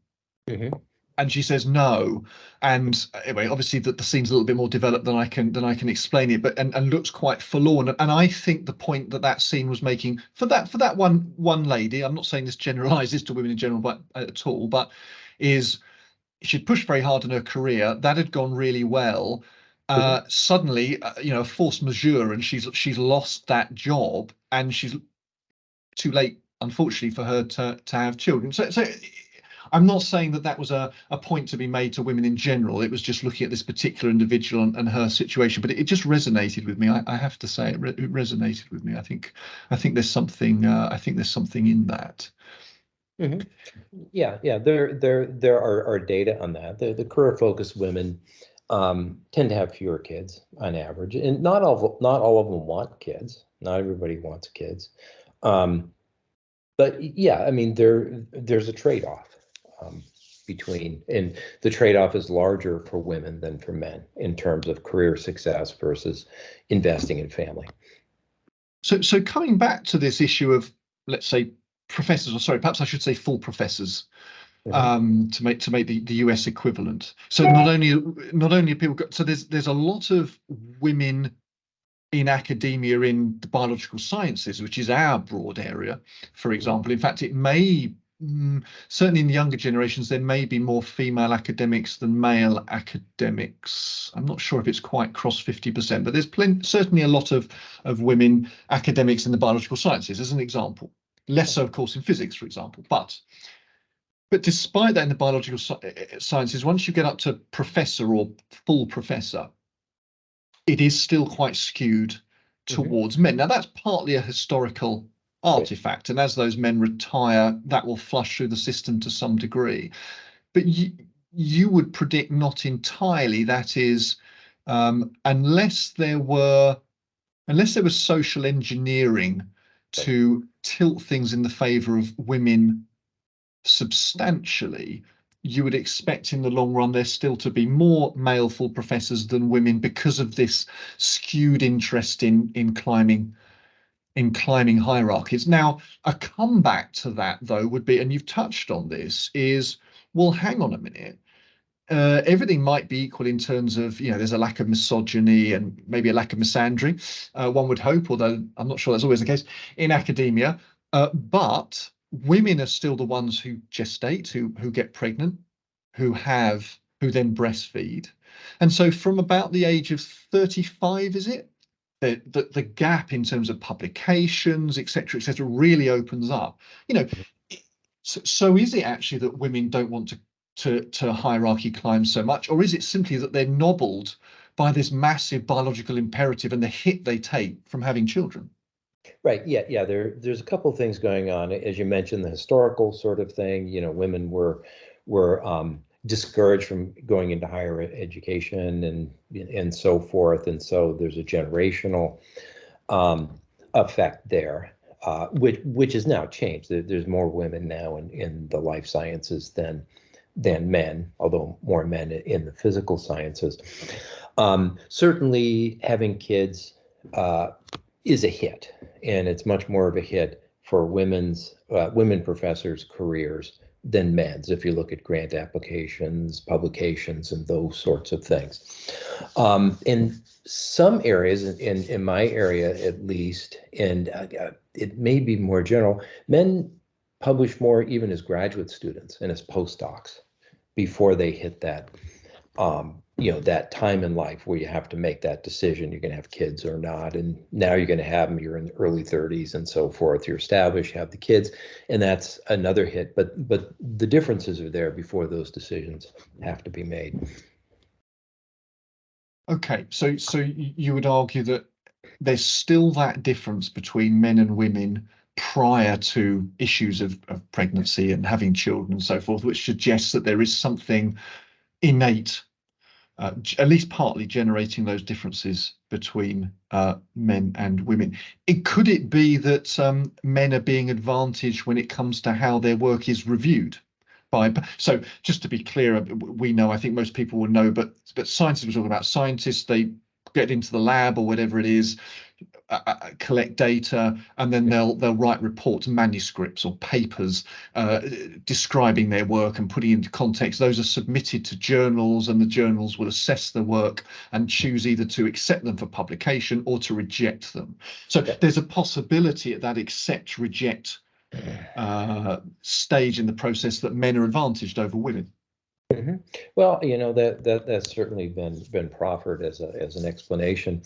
And she says no. And anyway, obviously the scene's a little bit more developed than I can explain it, but and looks quite forlorn. And I think the point that scene was making for that one lady, I'm not saying this generalizes to women in general, but at all, but is she'd pushed very hard in her career. That had gone really well. Mhm. Suddenly, force majeure, and she's lost that job, and she's too late, unfortunately, for her to have children. So I'm not saying that that was a point to be made to women in general. It was just looking at this particular individual and her situation, but it just resonated with me. I have to say it resonated with me. I think there's something in that. Mhm. Yeah, yeah. There are data on that. The career focused women tend to have fewer kids on average, and not all of them want kids. Not everybody wants kids. Um, but yeah, I mean, there's a trade-off um, between, and the trade-off is larger for women than for men in terms of career success versus investing in family. So coming back to this issue of, let's say, professors, or sorry, perhaps I should say full professors, Mhm. to make the US equivalent. So not only people got, so there's a lot of women in academia in the biological sciences, which is our broad area, for Mhm. example. In fact, it may, certainly in the younger generations, there may be more female academics than male academics. I'm not sure if it's quite crossed 50%, but there's certainly a lot of women academics in the biological sciences, as an example. Less so, of course, in physics, for example. But despite that, in the biological sciences, once you get up to professor or full professor, it is still quite skewed Mhm. towards men. Now, that's partly a historical Right. artifact, and as those men retire, that will flush through the system to some degree. But you would predict not entirely. That is, unless there was social engineering Right. to tilt things in the favor of women substantially, you would expect in the long run there still to be more male full professors than women because of this skewed interest in climbing hierarchies. Now, a comeback to that though would be, and you've touched on this, is, well, hang on a minute. Everything might be equal in terms of, there's a lack of misogyny and maybe a lack of misandry, one would hope, although I'm not sure that's always the case in academia. But women are still the ones who gestate, who get pregnant, who then breastfeed. And so from about the age of 35, is it? The gap in terms of publications, etc., really opens up. You know, so is it actually that women don't want to hierarchy climb so much, or is it simply that they're nobbled by this massive biological imperative and the hit they take from having children? Right. Yeah. Yeah. There's a couple of things going on. As you mentioned, the historical sort of thing. Women were discouraged from going into higher education and so forth. And so there's a generational effect there, which has now changed. There's more women now in the life sciences than men, although more men in the physical sciences. Certainly, having kids is a hit, and it's much more of a hit for women professors' careers than men's. If you look at grant applications, publications, and those sorts of things, in some areas, in my area at least, and it may be more general, men publish more even as graduate students and as postdocs before they hit that time in life where you have to make that decision. You're going to have kids or not. And now you're going to have them. You're in the early 30s and so forth. You're established, you have the kids, and that's another hit. But the differences are there before those decisions have to be made. Okay, so you would argue that there's still that difference between men and women prior to issues of pregnancy and having children and so forth, which suggests that there is something innate, at least partly generating those differences between men and women. Could it be that men are being advantaged when it comes to how their work is reviewed? So just to be clear, we know, I think most people will know, but scientists, we're talking about scientists, they get into the lab or whatever it is, collect data, and then they'll write reports, manuscripts or papers describing their work and putting into context. Those are submitted to journals, and the journals will assess the work and choose either to accept them for publication or to reject them. So Yeah. there's a possibility at that accept reject stage in the process that men are advantaged over women. Mhm. Well, that's certainly been proffered as an explanation.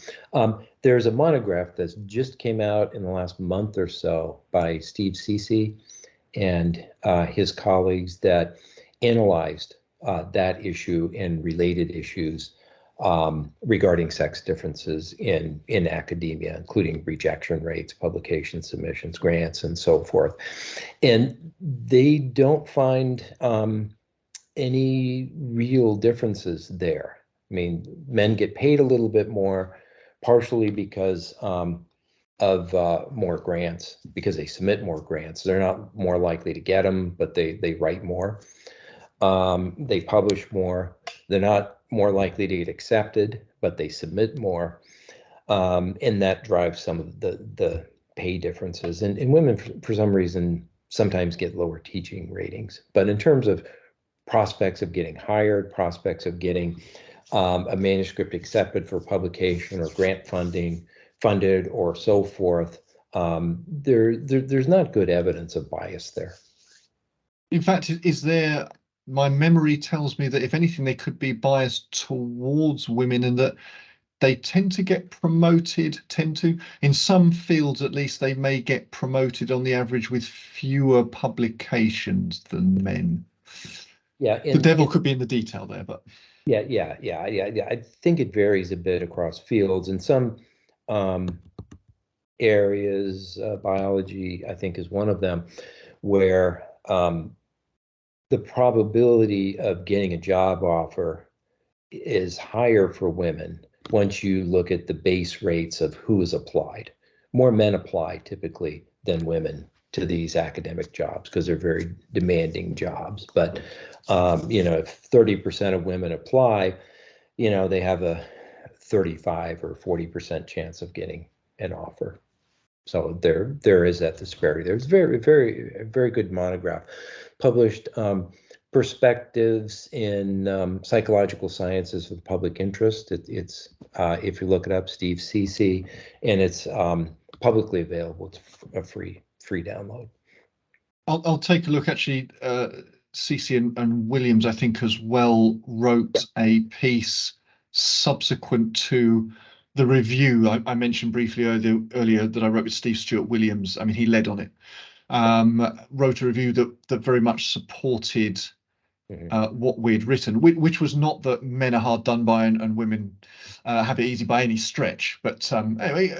There's a monograph that just came out in the last month or so by Steve Cece and his colleagues that analyzed that issue and related issues regarding sex differences in academia, including rejection rates, publication submissions, grants, and so forth. And they don't find any real differences there. I mean, men get paid a little bit more, partially because of more grants, because they submit more grants. They're not more likely to get them, but they write more. They publish more. They're not more likely to get accepted, but they submit more. And that drives some of the pay differences. And women, for some reason, sometimes get lower teaching ratings. But in terms of prospects of getting hired, prospects of getting a manuscript accepted for publication or grant funded or so forth, there's not good evidence of bias there. In fact, is there, my memory tells me that if anything, they could be biased towards women and that they tend to get promoted, in some fields at least, they may get promoted on the average with fewer publications than men. Yeah, The devil could be in the detail there, but yeah. I think it varies a bit across fields. In some areas, biology, I think, is one of them, where the probability of getting a job offer is higher for women once you look at the base rates of who has applied. More men apply typically than women to these academic jobs because they're very demanding jobs. But if 30% of women apply, they have a 35 or 40% chance of getting an offer. So there is that disparity. There's very good monograph published, perspectives in psychological sciences with public interest. It's if you look it up, Steve Cece, and it's publicly available. It's a free download. I'll take a look. Actually, Cece and Williams, I think, as well, wrote a piece subsequent to the review I mentioned briefly earlier that I wrote with Steve Stuart Williams. I mean, he led on it. Wrote a review that very much supported what we'd written, which was not that men are hard done by and women have it easy by any stretch, but anyway,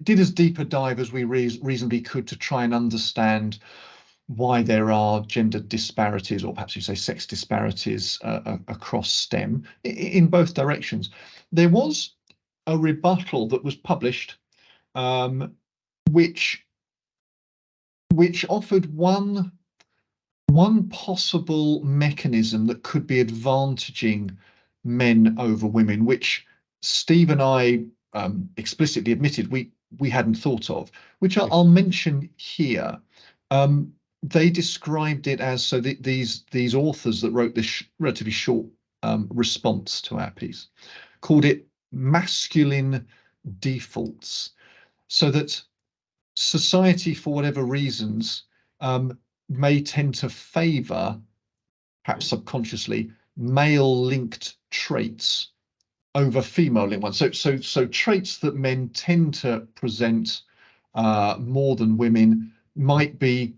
did as deep a dive as we reasonably could to try and understand why there are gender disparities, or perhaps you say sex disparities, across STEM in both directions. There was a rebuttal that was published, which offered one possible mechanism that could be advantaging men over women, which Steve and I explicitly admitted we hadn't thought of, which I'll mention here. They described it as, so these authors that wrote this relatively short response to our piece called it masculine defaults, so that society, for whatever reasons, may tend to favor, perhaps subconsciously, male-linked traits over female-linked ones. So traits that men tend to present more than women might be,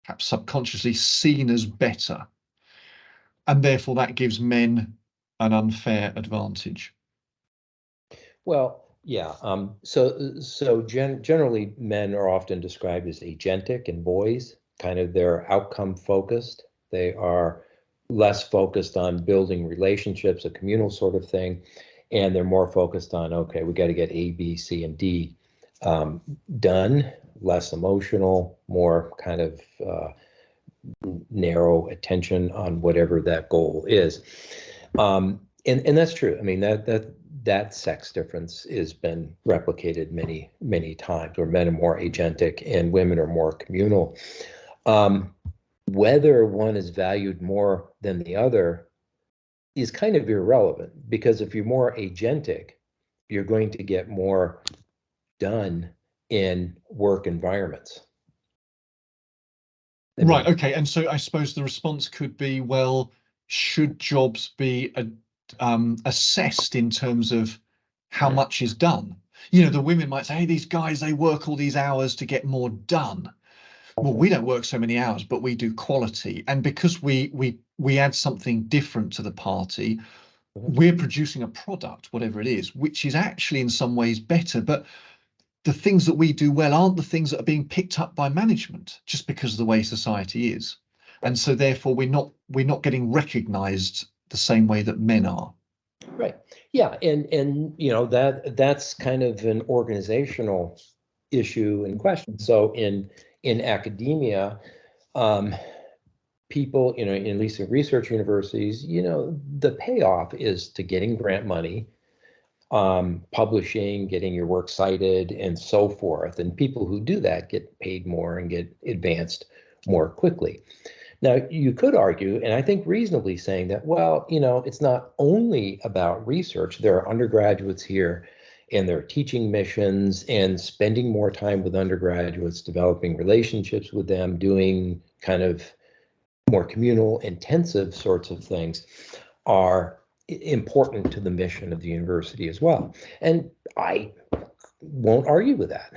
perhaps subconsciously, seen as better, and therefore that gives men an unfair advantage. Well, yeah. Generally, men are often described as agentic, and boys, kind of, they're outcome focused. They are less focused on building relationships, a communal sort of thing, and they're more focused on, okay, we got to get A, B, C, and D done. Less emotional, more kind of narrow attention on whatever that goal is. And that's true. I mean, that sex difference has been replicated many times, where men are more agentic and women are more communal. Whether one is valued more than the other is kind of irrelevant, because if you're more agentic, you're going to get more done in work environments. Right. Okay. And so I suppose the response could be, well, should jobs be assessed in terms of how much is done? You know, the women might say, hey, these guys, they work all these hours to get more done. Well, we don't work so many hours, but we do quality. And because we add something different to the party, we're producing a product, whatever it is, which is actually in some ways better. But the things that we do well aren't the things that are being picked up by management just because of the way society is. And so therefore we're not getting recognized the same way that men are. Right. Yeah, and you know that's kind of an organizational issue in question. So in academia, people, you know, at least in research universities, you know, the payoff is to getting grant money, publishing, getting your work cited, and so forth. And people who do that get paid more and get advanced more quickly. Now, you could argue, and I think reasonably saying that, well, you know, it's not only about research. There are undergraduates here and they're teaching missions and spending more time with undergraduates, developing relationships with them, doing kind of more communal, intensive sorts of things are important to the mission of the university as well. And I won't argue with that.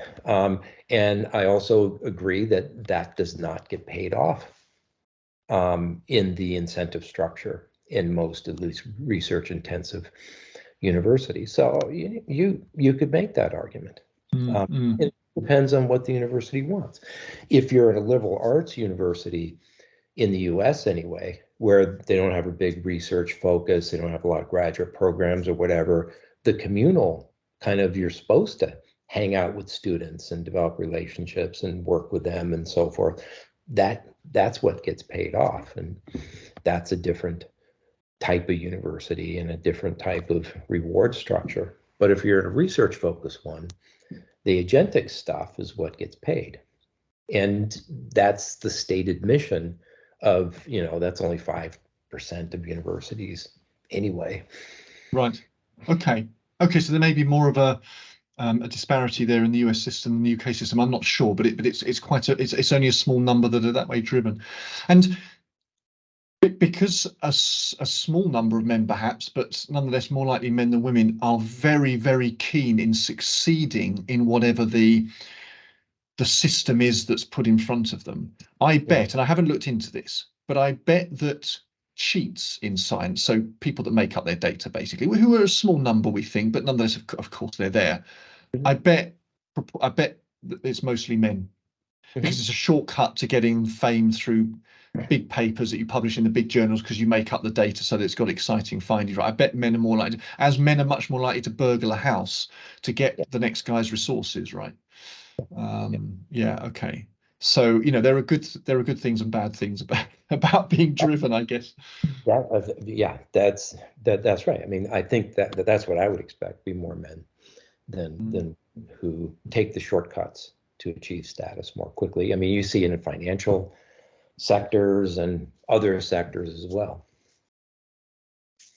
And I also agree that that does not get paid off in the incentive structure in most, at least, research intensive universities. So you could make that argument. It depends on what the university wants. If you're at a liberal arts university in the US anyway, where they don't have a big research focus, they don't have a lot of graduate programs or whatever, the communal kind of, you're supposed to hang out with students and develop relationships and work with them and so forth. That's what gets paid off, and that's a different type of university and a different type of reward structure. But if you're in a research focused one, the agentic stuff is what gets paid, and that's the stated mission of, you know, that's only 5% of universities anyway. Right. Okay. So there may be more of a disparity there in the US system and the UK system. I'm not sure, but it's quite it's only a small number that are that way driven, and because a small number of men perhaps, but nonetheless more likely men than women, are very, very keen in succeeding in whatever the system is that's put in front of them. I bet, and I haven't looked into this, but I bet that cheats in science, so people that make up their data basically, who are a small number we think, but nonetheless of course they're there. I bet that it's mostly men, because it's a shortcut to getting fame through big papers that you publish in the big journals, because you make up the data so that it's got exciting findings, right? I bet men are more likely, as men are much more likely to burgle a house to get the next guy's resources, right? Yeah, okay. So, you know, there are good things and bad things about being driven, I guess. Yeah, that's right. I mean, I think that's what I would expect, be more men than who take the shortcuts to achieve status more quickly. I mean, you see it in financial sectors and other sectors as well.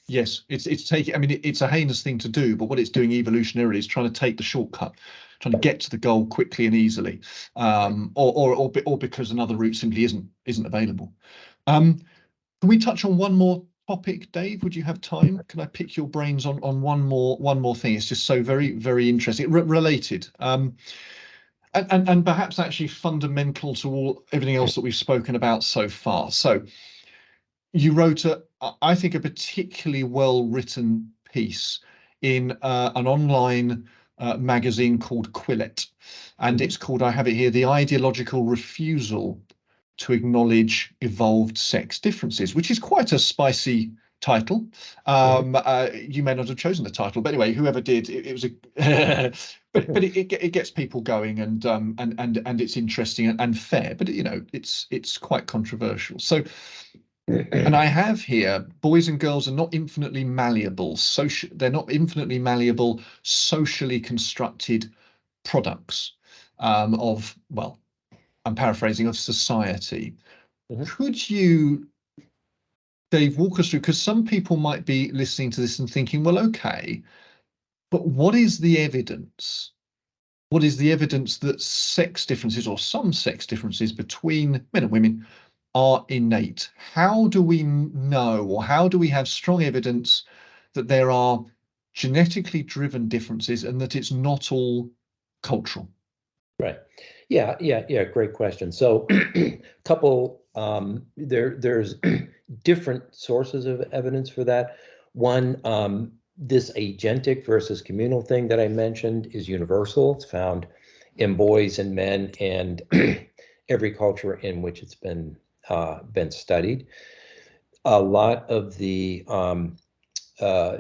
Yes, it's taking. I mean, it's a heinous thing to do, but what it's doing evolutionarily is trying to take the shortcut, trying to get to the goal quickly and easily, or because another route simply isn't available. Can we touch on one more topic, Dave? Would you have time? Can I pick your brains on one more thing? It's just so very, very interesting, related, and perhaps actually fundamental to everything else that we've spoken about so far. So you wrote I think, a particularly well-written piece in an online magazine called Quillette, and it's called, I have it here, The Ideological Refusal to Acknowledge Evolved Sex Differences, which is quite a spicy title. You may not have chosen the title, but anyway, whoever did, it was a but it gets people going, and it's interesting and fair, but you know, it's quite controversial. So, and I have here, boys and girls are not infinitely malleable. They're not infinitely malleable, socially constructed products of, well, I'm paraphrasing, of society. Could you, Dave, walk us through, because some people might be listening to this and thinking, well, okay, but what is the evidence? What is the evidence that sex differences, or some sex differences between men and women, are innate? How do we know, or how do we have strong evidence that there are genetically driven differences and that it's not all cultural? Right. Yeah. Great question. So, couple there's different sources of evidence for that. One, this agentic versus communal thing that I mentioned is universal. It's found in boys and men and every culture in which it's been studied. A lot of the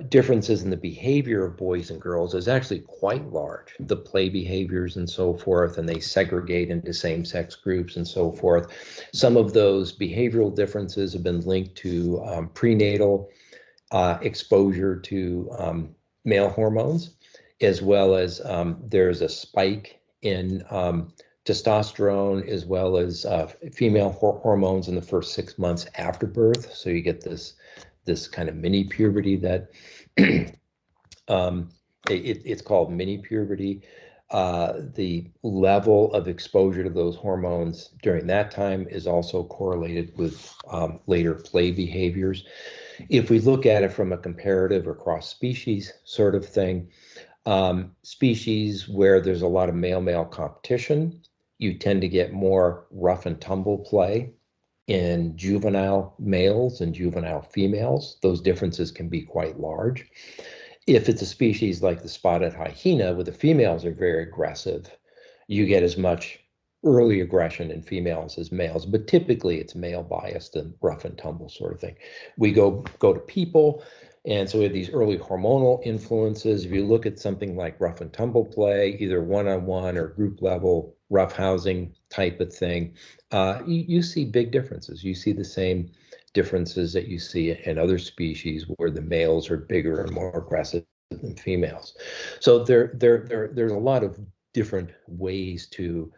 differences in the behavior of boys and girls is actually quite large. The play behaviors and so forth, and they segregate into same-sex groups and so forth. Some of those behavioral differences have been linked to prenatal exposure to male hormones, as well as there's a spike in testosterone, as well as female hormones in the first 6 months after birth. So you get this kind of mini puberty that it's called mini puberty. The level of exposure to those hormones during that time is also correlated with later play behaviors. If we look at it from a comparative or cross species sort of thing, species where there's a lot of male-male competition, you tend to get more rough and tumble play in juvenile males and juvenile females. Those differences can be quite large. If it's a species like the spotted hyena, where the females are very aggressive, you get as much early aggression in females as males, but typically it's male biased and rough and tumble sort of thing. We go to people, and so we have these early hormonal influences. If you look at something like rough and tumble play, either one-on-one or group level rough housing type of thing, you see big differences. You see the same differences that you see in other species where the males are bigger and more aggressive than females. So there's a lot of different ways to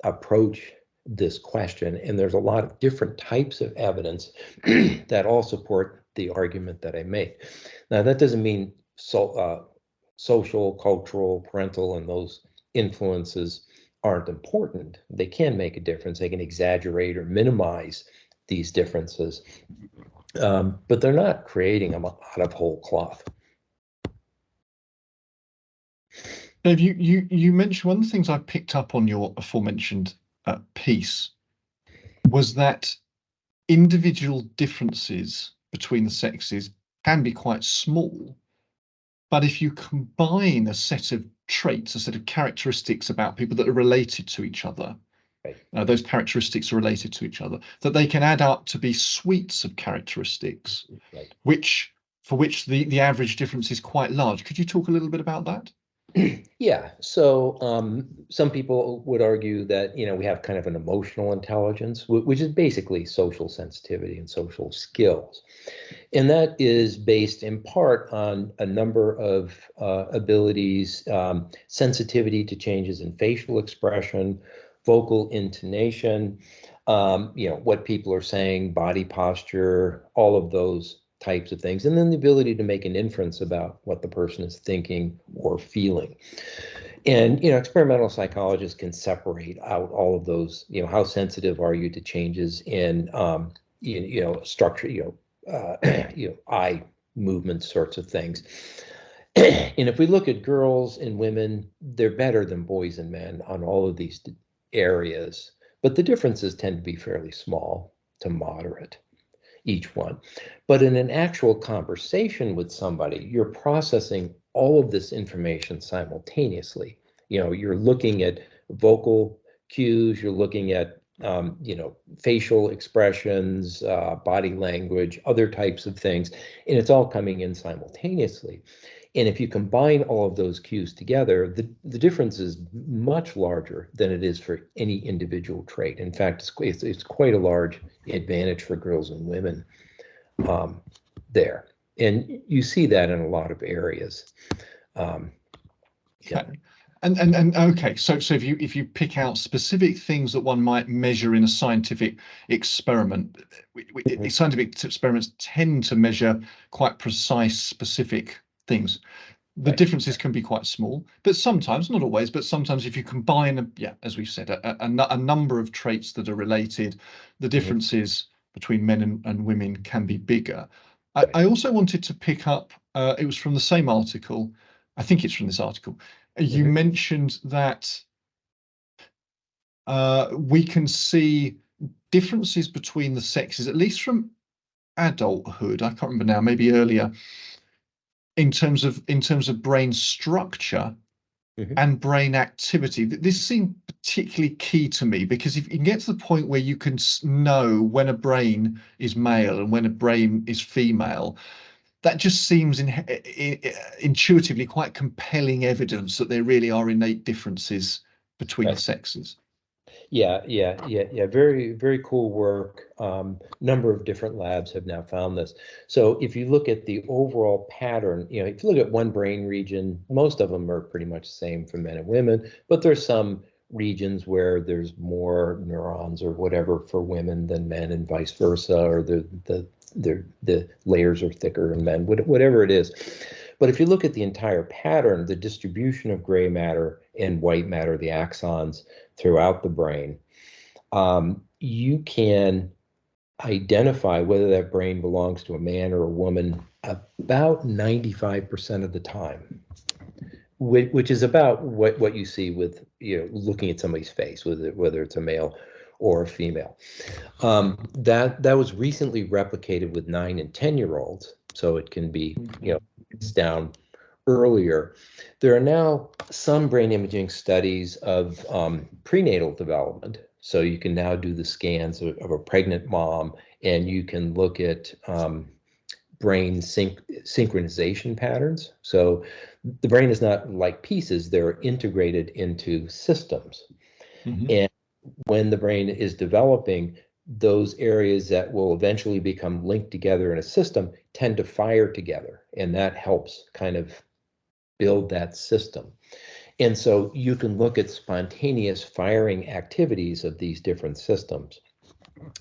approach this question, and there's a lot of different types of evidence that all support the argument that I make. Now, that doesn't mean social, cultural, parental, and those influences aren't important. They can make a difference. They can exaggerate or minimize these differences, but they're not creating them out of whole cloth. Dave, you mentioned one of the things I picked up on your aforementioned piece was that individual differences between the sexes can be quite small, but if you combine a set of traits, a set of characteristics about people that are related to each other, right. Those characteristics are related to each other, that they can add up to be suites of characteristics, right. For which the average difference is quite large. Could you talk a little bit about that? Yeah. So some people would argue that, we have kind of an emotional intelligence, which is basically social sensitivity and social skills. And that is based in part on a number of abilities, sensitivity to changes in facial expression, vocal intonation, what people are saying, body posture, all of those types of things, and then the ability to make an inference about what the person is thinking or feeling. And experimental psychologists can separate out all of those. How sensitive are you to changes in structure, eye movement sorts of things. And if we look at girls and women, they're better than boys and men on all of these areas, but the differences tend to be fairly small to moderate, each one. But in an actual conversation with somebody, you're processing all of this information simultaneously. You're looking at vocal cues, you're looking at facial expressions, body language, other types of things, and it's all coming in simultaneously. And if you combine all of those cues together, the difference is much larger than it is for any individual trait. In fact, it's quite a large advantage for girls and women there. And you see that in a lot of areas. Yeah. And okay, so if you pick out specific things that one might measure in a scientific experiment, scientific experiments tend to measure quite precise, specific things. the differences can be quite small, but sometimes, not always, but sometimes if you combine, yeah, as we've said, a number of traits that are related, the differences between men and women can be bigger. I also wanted to pick up, it was from the same article, I think it's from this article, you mentioned that we can see differences between the sexes, at least from adulthood, I can't remember now, maybe earlier, in terms of brain structure and brain activity. This seemed particularly key to me, because if you can get to the point where you can know when a brain is male and when a brain is female, that just seems intuitively quite compelling evidence that there really are innate differences between the sexes. Yeah. Very, very cool work. Number of different labs have now found this. So if you look at the overall pattern, if you look at one brain region, most of them are pretty much the same for men and women, but there's some regions where there's more neurons or whatever for women than men, and vice versa, or the layers are thicker in men, whatever it is. But if you look at the entire pattern, the distribution of gray matter and white matter, the axons throughout the brain, you can identify whether that brain belongs to a man or a woman about 95% of the time, which is about what you see with looking at somebody's face, whether it's a male or a female. That was recently replicated with 9 and 10-year-olds, so it can be it's down earlier. There are now some brain imaging studies of prenatal development. So you can now do the scans of a pregnant mom, and you can look at brain synchronization patterns. So the brain is not like pieces, they're integrated into systems. And when the brain is developing, those areas that will eventually become linked together in a system tend to fire together, and that helps kind of build that system. And so you can look at spontaneous firing activities of these different systems,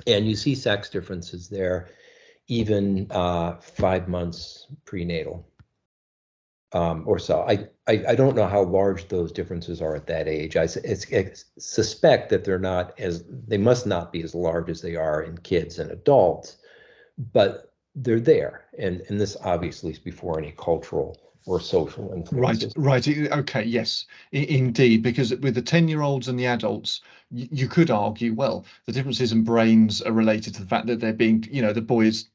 and you see sex differences there, even 5 months prenatal or so. I don't know how large those differences are at that age. I suspect that they must not be as large as they are in kids and adults, but they're there. And this obviously is before any cultural or social influences. Right. Okay. Yes, indeed. Because with the 10-year-olds and the adults, you could argue, well, the differences in brains are related to the fact that they're being, the boys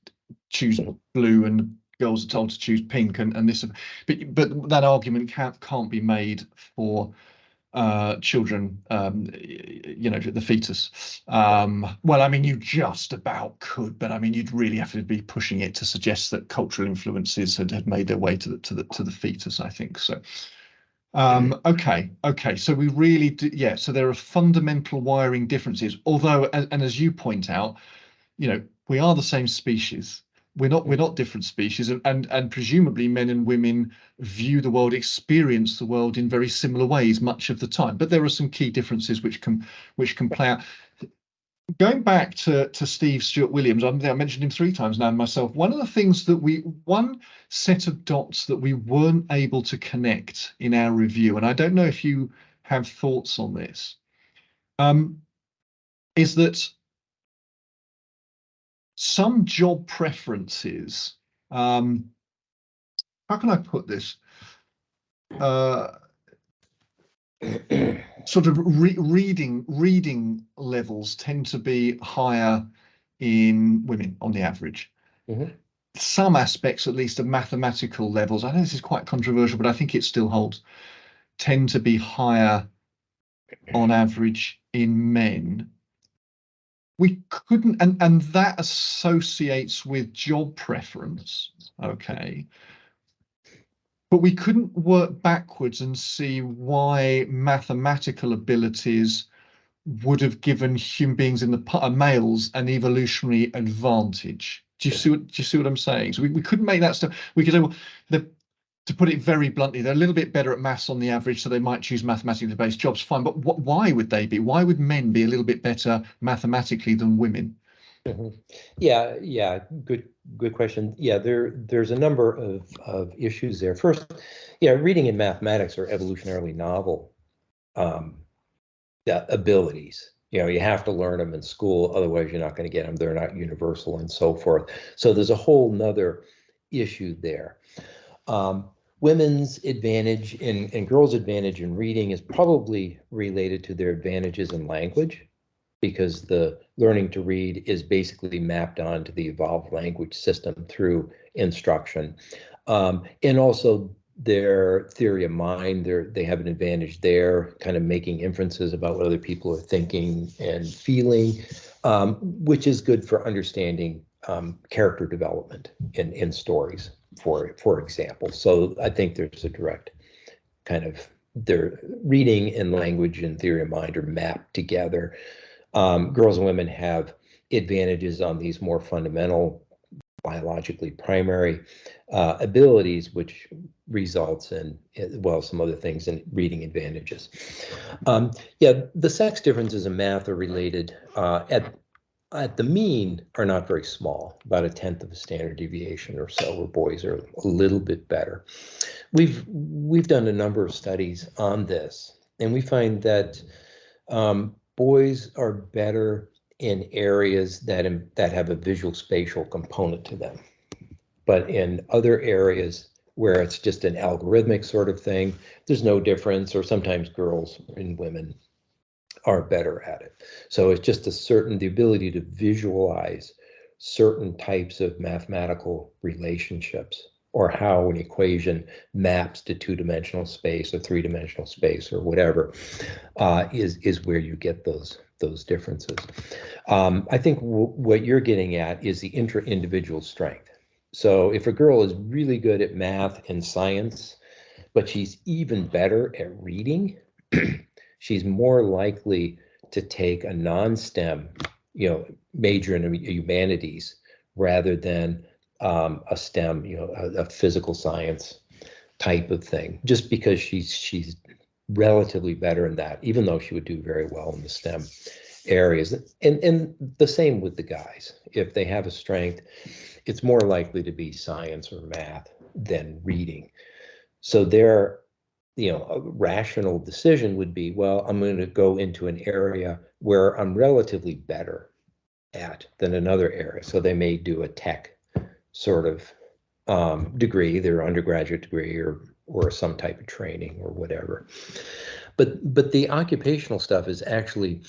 choose blue and the girls are told to choose pink, and this. But that argument can't be made for children, the fetus. Well, I mean, you just about could, but I mean, you'd really have to be pushing it to suggest that cultural influences had made their way to the fetus, I think so. Okay. So we really do, yeah. So there are fundamental wiring differences, although, and as you point out, we are the same species. We're not different species, and presumably men and women view the world, experience the world in very similar ways much of the time. But there are some key differences which can play out. Going back to Steve Stuart Williams, I mentioned him 3 times now myself. One of the things that one set of dots that we weren't able to connect in our review, and I don't know if you have thoughts on this, is that some job preferences, how can I put this? Sort of reading levels tend to be higher in women on the average. Some aspects, at least, of mathematical levels, I know this is quite controversial, but I think it still holds, tend to be higher on average in men. We couldn't, and that associates with job preference, okay, but we couldn't work backwards and see why mathematical abilities would have given human beings in the males an evolutionary advantage. Do you see what I'm saying? So we couldn't make that stuff. We could say, well, to put it very bluntly, they're a little bit better at maths on the average, so they might choose mathematically based jobs. Fine, but why would they be? Why would men be a little bit better mathematically than women? Mhm. Yeah, good question. Yeah, there's a number of issues there. First, yeah, reading and mathematics are evolutionarily novel um, abilities. You have to learn them in school, otherwise you're not going to get them. They're not universal and so forth. So there's a whole nother issue there. Um, Women's advantage and girls' advantage in reading is probably related to their advantages in language, because the learning to read is basically mapped onto the evolved language system through instruction. And also their theory of mind, they have an advantage there, kind of making inferences about what other people are thinking and feeling, which is good for understanding character development in stories, for example. So I think there's a direct kind of their reading and language and theory of mind are mapped together. Girls and women have advantages on these more fundamental, biologically primary abilities, which results in, well, some other things in reading advantages. Yeah, the sex differences in math are related at the mean are not very small, about 1/10 of a standard deviation or so, where boys are a little bit better. We've done a number of studies on this, and we find that boys are better in areas that have a visual spatial component to them. But in other areas where it's just an algorithmic sort of thing, there's no difference, or sometimes girls and women are better at it. So it's just the ability to visualize certain types of mathematical relationships, or how an equation maps to two-dimensional space or three-dimensional space or whatever, is where you get those differences. I think what you're getting at is the intra-individual strength. So if a girl is really good at math and science, but she's even better at reading, she's more likely to take a non-STEM, major in humanities rather than a STEM, a physical science type of thing, just because she's relatively better in that, even though she would do very well in the STEM areas. And the same with the guys. If they have a strength, it's more likely to be science or math than reading. So their, a rational decision would be, well, I'm going to go into an area where I'm relatively better at than another area. So they may do a tech sort of degree, their undergraduate degree, or some type of training or whatever. But the occupational stuff is actually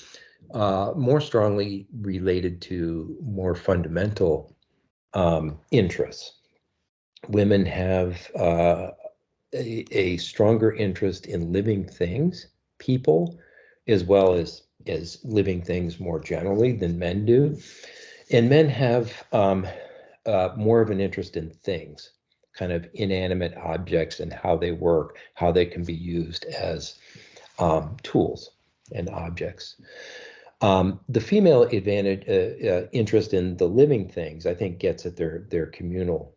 more strongly related to more fundamental interests. Women have a stronger interest in living things, people, as well as living things more generally than men do. And men have more of an interest in things, kind of inanimate objects, and how they work, how they can be used as tools and objects. The female advantage interest in the living things, I think, gets at their communal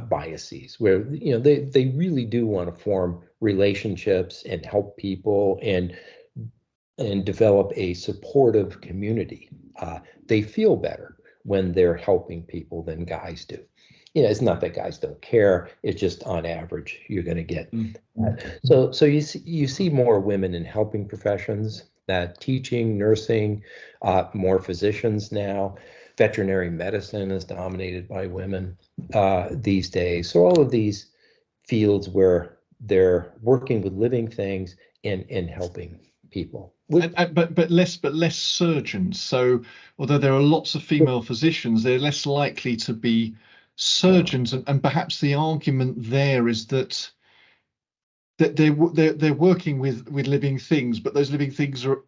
biases, where they really do want to form relationships and help people and develop a supportive community. They feel better when they're helping people than guys do. It's not that guys don't care. It's just on average you're going to get that. So you see more women in helping professions, that teaching, nursing, more physicians now. Veterinary medicine is dominated by women these days. So all of these fields where they're working with living things and helping people. But less surgeons. So although there are lots of female physicians, they're less likely to be surgeons, and perhaps the argument there is that they're working with living things, but those living things are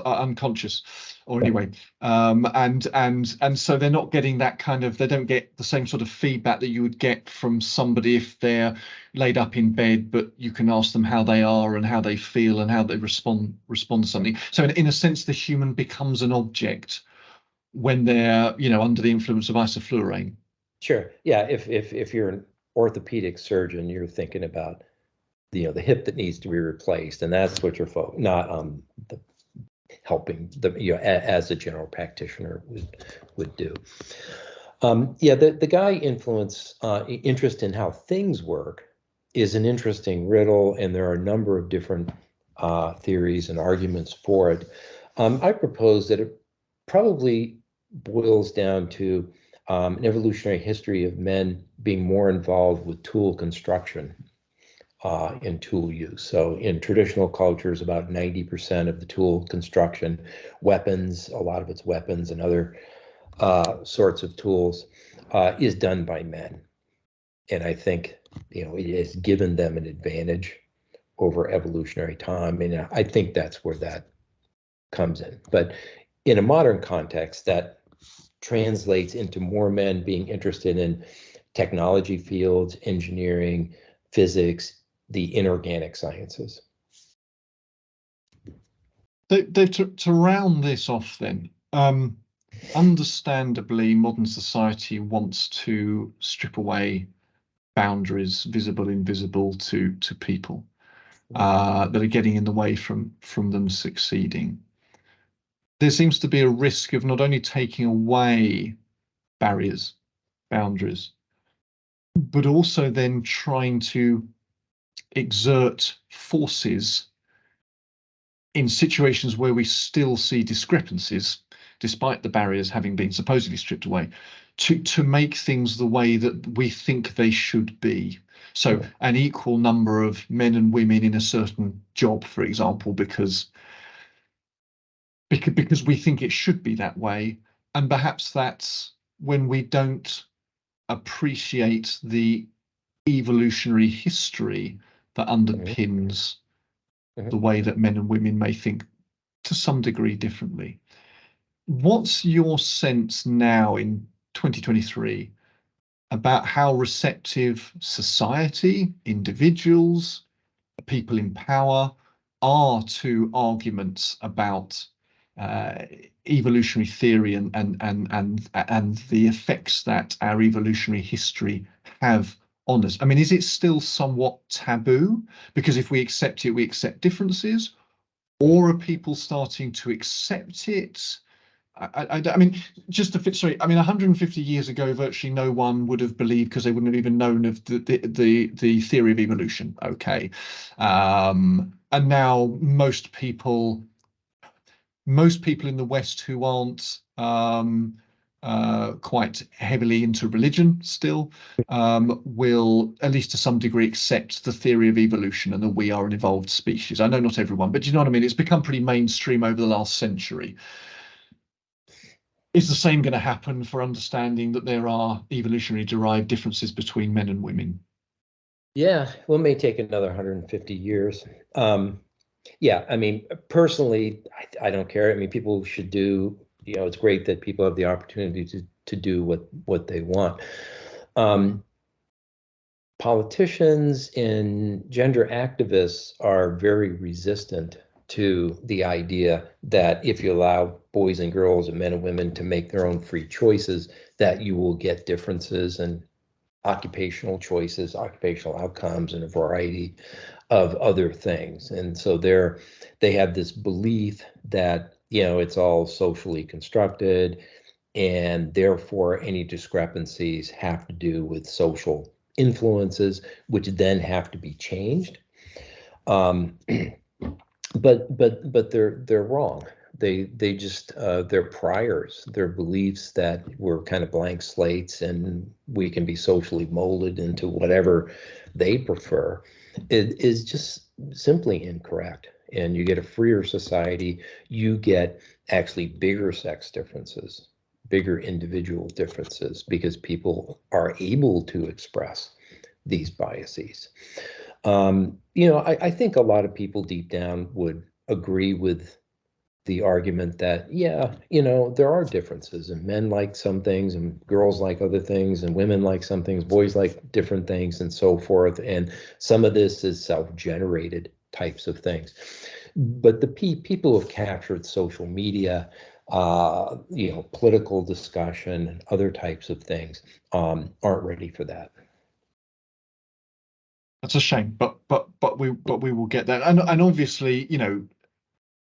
unconscious, or anyway, and so they're not getting that kind of, they don't get the same sort of feedback that you would get from somebody if they're laid up in bed, but you can ask them how they are and how they feel and how they respond to something. So in a sense, the human becomes an object when they're under the influence of isoflurane. Sure. Yeah. If you're an orthopedic surgeon, you're thinking about the hip that needs to be replaced, and that's what you're focused, not on the helping them, as a general practitioner would do. Yeah, the guy interest in how things work is an interesting riddle, and there are a number of different theories and arguments for it. I propose that it probably boils down to an evolutionary history of men being more involved with tool construction in tool use. So in traditional cultures, about 90% of the tool construction, weapons, a lot of it's weapons and other sorts of tools, is done by men. And I think, it has given them an advantage over evolutionary time. And I think that's where that comes in. But in a modern context, that translates into more men being interested in technology fields, engineering, physics, the inorganic sciences. To round this off then, understandably, modern society wants to strip away boundaries, visible, invisible, to people that are getting in the way from them succeeding. There seems to be a risk of not only taking away barriers, boundaries, but also then trying to exert forces in situations where we still see discrepancies, despite the barriers having been supposedly stripped away, to make things the way that we think they should be. So an equal number of men and women in a certain job, for example, because we think it should be that way. And perhaps that's when we don't appreciate the evolutionary history that underpins the way that men and women may think to some degree differently. What's your sense now in 2023 about how receptive society, individuals, people in power are to arguments about evolutionary theory and the effects that our evolutionary history have on us? I mean, is it still somewhat taboo? Because if we accept it, we accept differences, or are people starting to accept it? I mean, just to fit, sorry, I mean, 150 years ago, virtually no one would have believed, because they wouldn't have even known of the theory of evolution. Okay. And now most people in the West who aren't quite heavily into religion still will, at least to some degree, accept the theory of evolution and that we are an evolved species. I know not everyone, but you know what I mean? It's become pretty mainstream over the last century. Is the same going to happen for understanding that there are evolutionary derived differences between men and women? Yeah, well, it may take another 150 years. Yeah, I mean, personally, I don't care. I mean, people should do, it's great that people have the opportunity to do what they want. Politicians and gender activists are very resistant to the idea that if you allow boys and girls and men and women to make their own free choices, that you will get differences in occupational choices, occupational outcomes, and a variety of other things. And so they have this belief that, it's all socially constructed, and therefore any discrepancies have to do with social influences, which then have to be changed. But they're wrong. They just their priors, their beliefs that we're kind of blank slates and we can be socially molded into whatever they prefer, it is just simply incorrect. And you get a freer society, you get actually bigger sex differences, bigger individual differences, because people are able to express these biases. I think a lot of people deep down would agree with the argument that, yeah, there are differences, and men like some things and girls like other things, and women like some things, boys like different things, and so forth. And some of this is self-generated types of things. But the people who have captured social media, political discussion, and other types of things aren't ready for that. That's a shame, but we will get there. And obviously,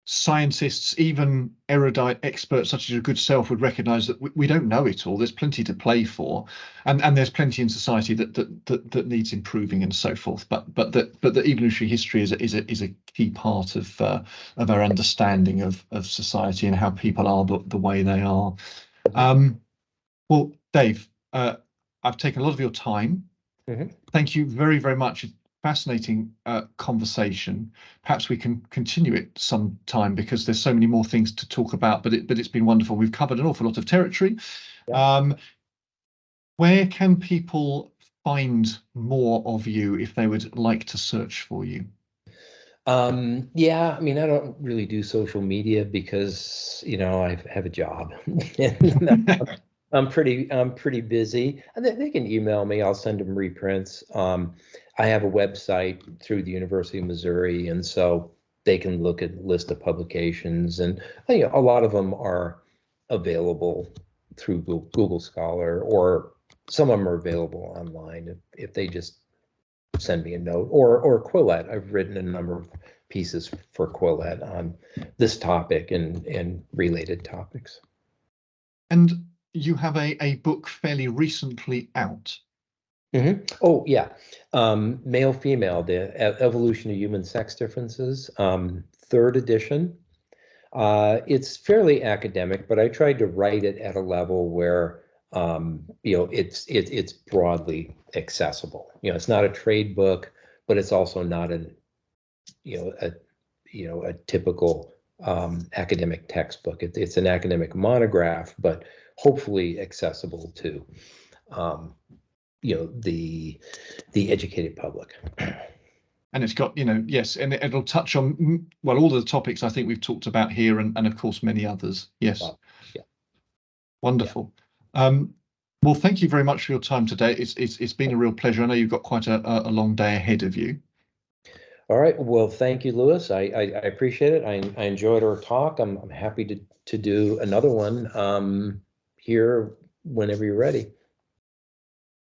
scientists, even erudite experts such as your good self, would recognize that we don't know it all. There's plenty to play for, and there's plenty in society that needs improving and so forth. But the evolutionary history is a key part of our understanding of society and how people are the way they are. Well, Dave, I've taken a lot of your time. Thank you very, very much. Fascinating conversation. Perhaps we can continue it sometime because there's so many more things to talk about. But it's been wonderful. We've covered an awful lot of territory. Yeah. Where can people find more of you if they would like to search for you? Yeah, I mean, I don't really do social media because, I have a job. And I'm pretty busy. And they can email me. I'll send them reprints. I have a website through the University of Missouri, and so they can look at list of publications, and a lot of them are available through Google Scholar, or some of them are available online if they just send me a note, or Quillette. I've written a number of pieces for Quillette on this topic and related topics. And you have a book fairly recently out. Oh, yeah. Male, female, the evolution of human sex differences, third edition. It's fairly academic, but I tried to write it at a level where it's broadly accessible. It's not a trade book, but it's also not a typical academic textbook. It's an academic monograph, but hopefully accessible to the educated public. And it's got, yes, and it'll touch on, well, all the topics I think we've talked about here, and of course many others. Yes. Yeah. Wonderful. Well, thank you very much for your time today. It's been a real pleasure. I know you've got quite a long day ahead of you. All right. Well, thank you, Lewis. I appreciate it. I enjoyed our talk. I'm happy to do another one here whenever you're ready.